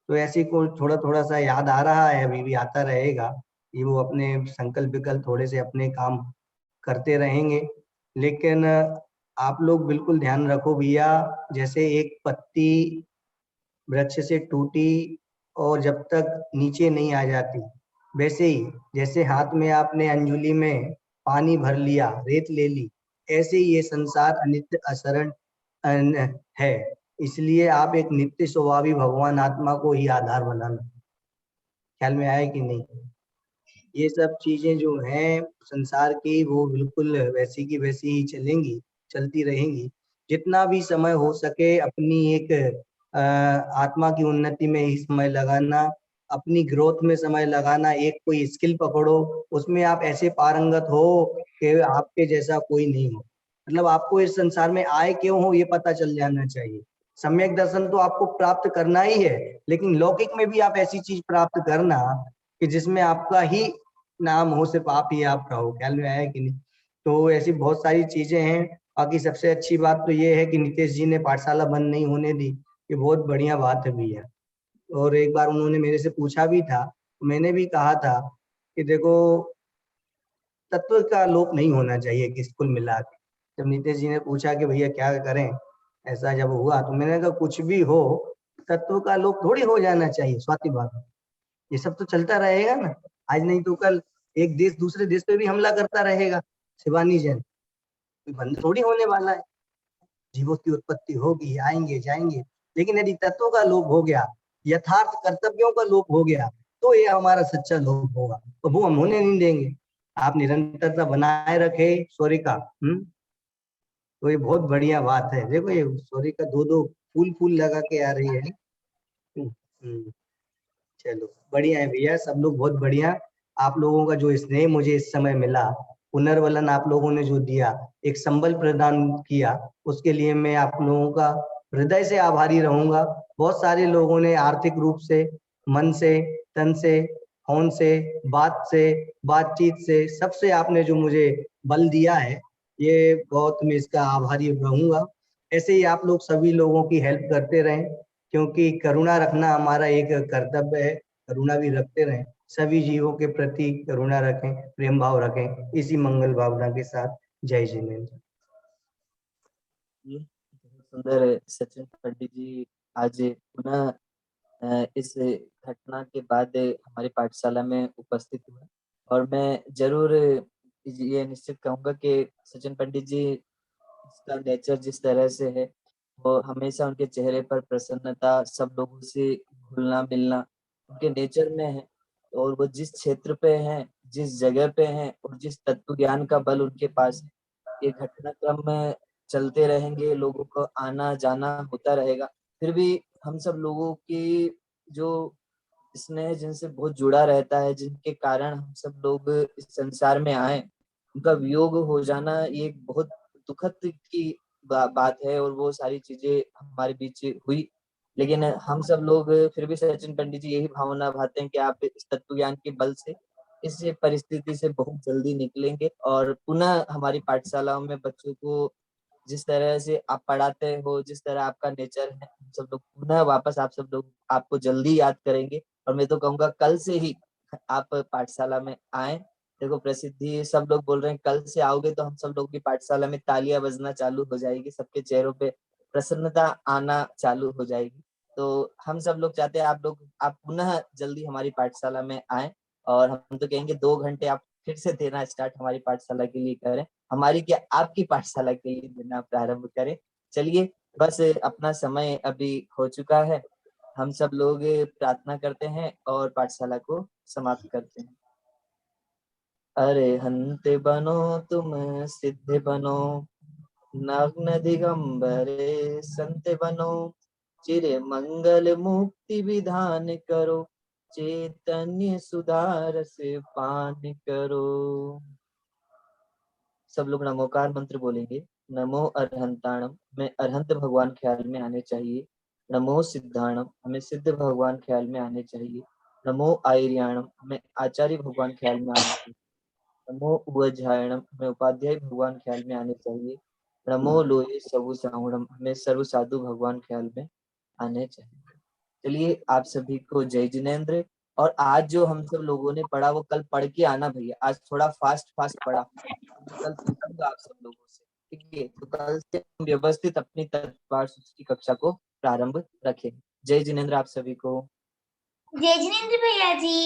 तो ऐसे को थोड़ा थोड़ा सा याद आ रहा है, अभी भी आता रहेगा। ये वो अपने संकल्प विकल्प थोड़े से अपने काम करते रहेंगे। लेकिन आप लोग बिल्कुल ध्यान रखो भैया, जैसे एक पत्ती वृक्ष से टूटी और जब तक नीचे नहीं आ जाती, वैसे ही जैसे हाथ में आपने अंजुली में पानी भर लिया, रेत ले ली, ऐसे ही ये संसार अनित्य असरण है। इसलिए आप एक नित्य स्वभावी भगवान आत्मा को ही आधार बनाना। ख्याल में आया कि नहीं? ये सब चीजें जो हैं संसार की, वो बिल्कुल वैसी की वैसी ही चलेंगी, चलती रहेंगी। जितना भी समय हो सके अपनी एक आत्मा की उन्नति में ही समय लगाना, अपनी ग्रोथ में समय लगाना। एक कोई स्किल पकड़ो, उसमें आप ऐसे पारंगत हो कि आपके जैसा कोई नहीं हो। मतलब आपको इस संसार में आए क्यों हो ये पता चल जाना चाहिए। सम्यक दर्शन तो आपको प्राप्त करना ही है, लेकिन लौकिक में भी आप ऐसी चीज प्राप्त करना कि जिसमें आपका ही नाम हो, सिर्फ आप ही आप रहो। ख्याल में आया कि नहीं? तो ऐसी बहुत सारी चीजें हैं। बाकी सबसे अच्छी बात तो ये है कि नितेश जी ने पाठशाला बंद नहीं होने दी, ये बहुत बढ़िया बात है भैया। और एक बार उन्होंने मेरे से पूछा भी था, मैंने भी कहा था कि देखो तत्व का लोप नहीं होना चाहिए कि कुल मिला के। जब नितेश जी ने पूछा कि भैया क्या करें, ऐसा जब हुआ तो मैंने कहा कुछ भी हो तत्व का लोप थोड़ी हो जाना चाहिए स्वाति बाबा, ये सब तो चलता रहेगा ना, आज नहीं तो कल एक देश दूसरे देश पे भी हमला करता रहेगा। शिवानी जैन कोई बंद थोड़ी होने वाला है, जीवों की उत्पत्ति होगी, आएंगे जाएंगे, लेकिन यदि तत्वों का लोप हो गया, यथार्थ कर्तव्यों का लोप हो गया, तो ये हमारा सच्चा लोप होगा, तो वो हम होने नहीं देंगे। आप निरंतरता बनाए रखे स्वरिका। तो ये बहुत बढ़िया बात है। देखो ये स्वरिका दो दो फूल फूल लगा के आ रही है। चलो बढ़िया है भैया, सब लोग बहुत बढ़िया। आप लोगों का जो स्नेह मुझे इस समय मिला, पुनर्वलन आप लोगों ने जो दिया, एक संबल प्रदान किया, उसके लिए मैं आप लोगों का हृदय से आभारी रहूंगा। बहुत सारे लोगों ने आर्थिक रूप से, मन से, तन से, फोन से, बात से, बातचीत से, सबसे आपने जो मुझे बल दिया है, ये बहुत मैं इसका आभारी रहूंगा। ऐसे ही आप लोग सभी लोगों की हेल्प करते रहें, क्योंकि करुणा रखना हमारा एक कर्तव्य है। करुणा भी रखते रहें, सभी जीवों के प्रति करुणा रखें, प्रेम भाव रखें, इसी मंगल भावना के साथ जय जिनेन्द्र। सुंदर है सचिन पंडित जी, आज पुनः इस घटना के बाद हमारी पाठशाला में उपस्थित हुए, और मैं जरूर ये निश्चित कहूंगा कि सचिन पंडित जी इसका नेचर जिस तरह से है, वो हमेशा उनके चेहरे पर प्रसन्नता, सब लोगों से घुलना मिलना उनके नेचर में है। और वो जिस क्षेत्र पे हैं, जिस जगह पे हैं, और जिस तत्व ज्ञान का बल उनके पास है, ये घटनाक्रम में चलते रहेंगे, लोगों को आना जाना होता रहेगा। फिर भी हम सब लोगों की जो स्नेह जिनसे बहुत जुड़ा रहता है, जिनके कारण हम सब लोग इस संसार में आए, उनका वियोग हो जाना ये एक बहुत दुखद की बात है, और वो सारी चीजें हमारे बीच हुई। लेकिन हम सब लोग फिर भी सचिन पंडित जी यही भावना भाते हैं कि आप इस तत्व ज्ञान के बल से इस परिस्थिति से बहुत जल्दी निकलेंगे, और पुनः हमारी पाठशालाओं में बच्चों को जिस तरह से आप पढ़ाते हो, जिस तरह आपका नेचर है, हम सब लोग पुनः वापस आप सब लोग आपको जल्दी याद करेंगे। और मैं तो कहूंगा कल से ही आप पाठशाला में आए। देखो प्रसिद्धि सब लोग बोल रहे हैं कल से आओगे तो हम सब लोग की पाठशाला में तालियां बजना चालू हो जाएगी, सबके चेहरों पे प्रसन्नता आना चालू हो जाएगी। तो हम सब लोग चाहते हैं आप पुनः जल्दी हमारी पाठशाला में आए, और हम तो कहेंगे 2 घंटे आप फिर से देना स्टार्ट हमारी पाठशाला के लिए करें, हमारी क्या आपकी पाठशाला के लिए देना प्रारंभ करें। चलिए, बस अपना समय अभी हो चुका है, हम सब लोग प्रार्थना करते हैं और पाठशाला को समाप्त करते हैं। अरिहंत बनो तुम सिद्ध बनो, नग्न दिगंबरे संत बनो, चिर मंगल मुक्ति विधान करो, चैतन्य सुधार से पान करो। सब लोग नमोकार मंत्र बोलेंगे। नमो अरहंताणम, हमें अरहंत भगवान ख्याल में आने चाहिए। नमो सिद्धाणम, हमें सिद्ध भगवान ख्याल में आने चाहिए। नमो आयर्याणम, हमें आचार्य भगवान ख्याल में आने चाहिए। नमो उवज्झायणम, हमें उपाध्याय भगवान ख्याल में आने चाहिए। नमो लोये सबु साहुणम, हमें सर्व साधु भगवान ख्याल में आने चाहिए। चलिए, आप सभी को जय जिनेन्द्र। और आज जो हम सब लोगों ने पढ़ा वो कल पढ़ के आना भैया, आज थोड़ा फास्ट पढ़ा, मैं कल पूछूंगा आप सब लोगों से, ठीक है? तो कल से हम व्यवस्थित अपनी तत्वार की कक्षा को प्रारंभ रखें। जय जिनेन्द्र आप सभी को। जय जिनेन्द्र भैया जी।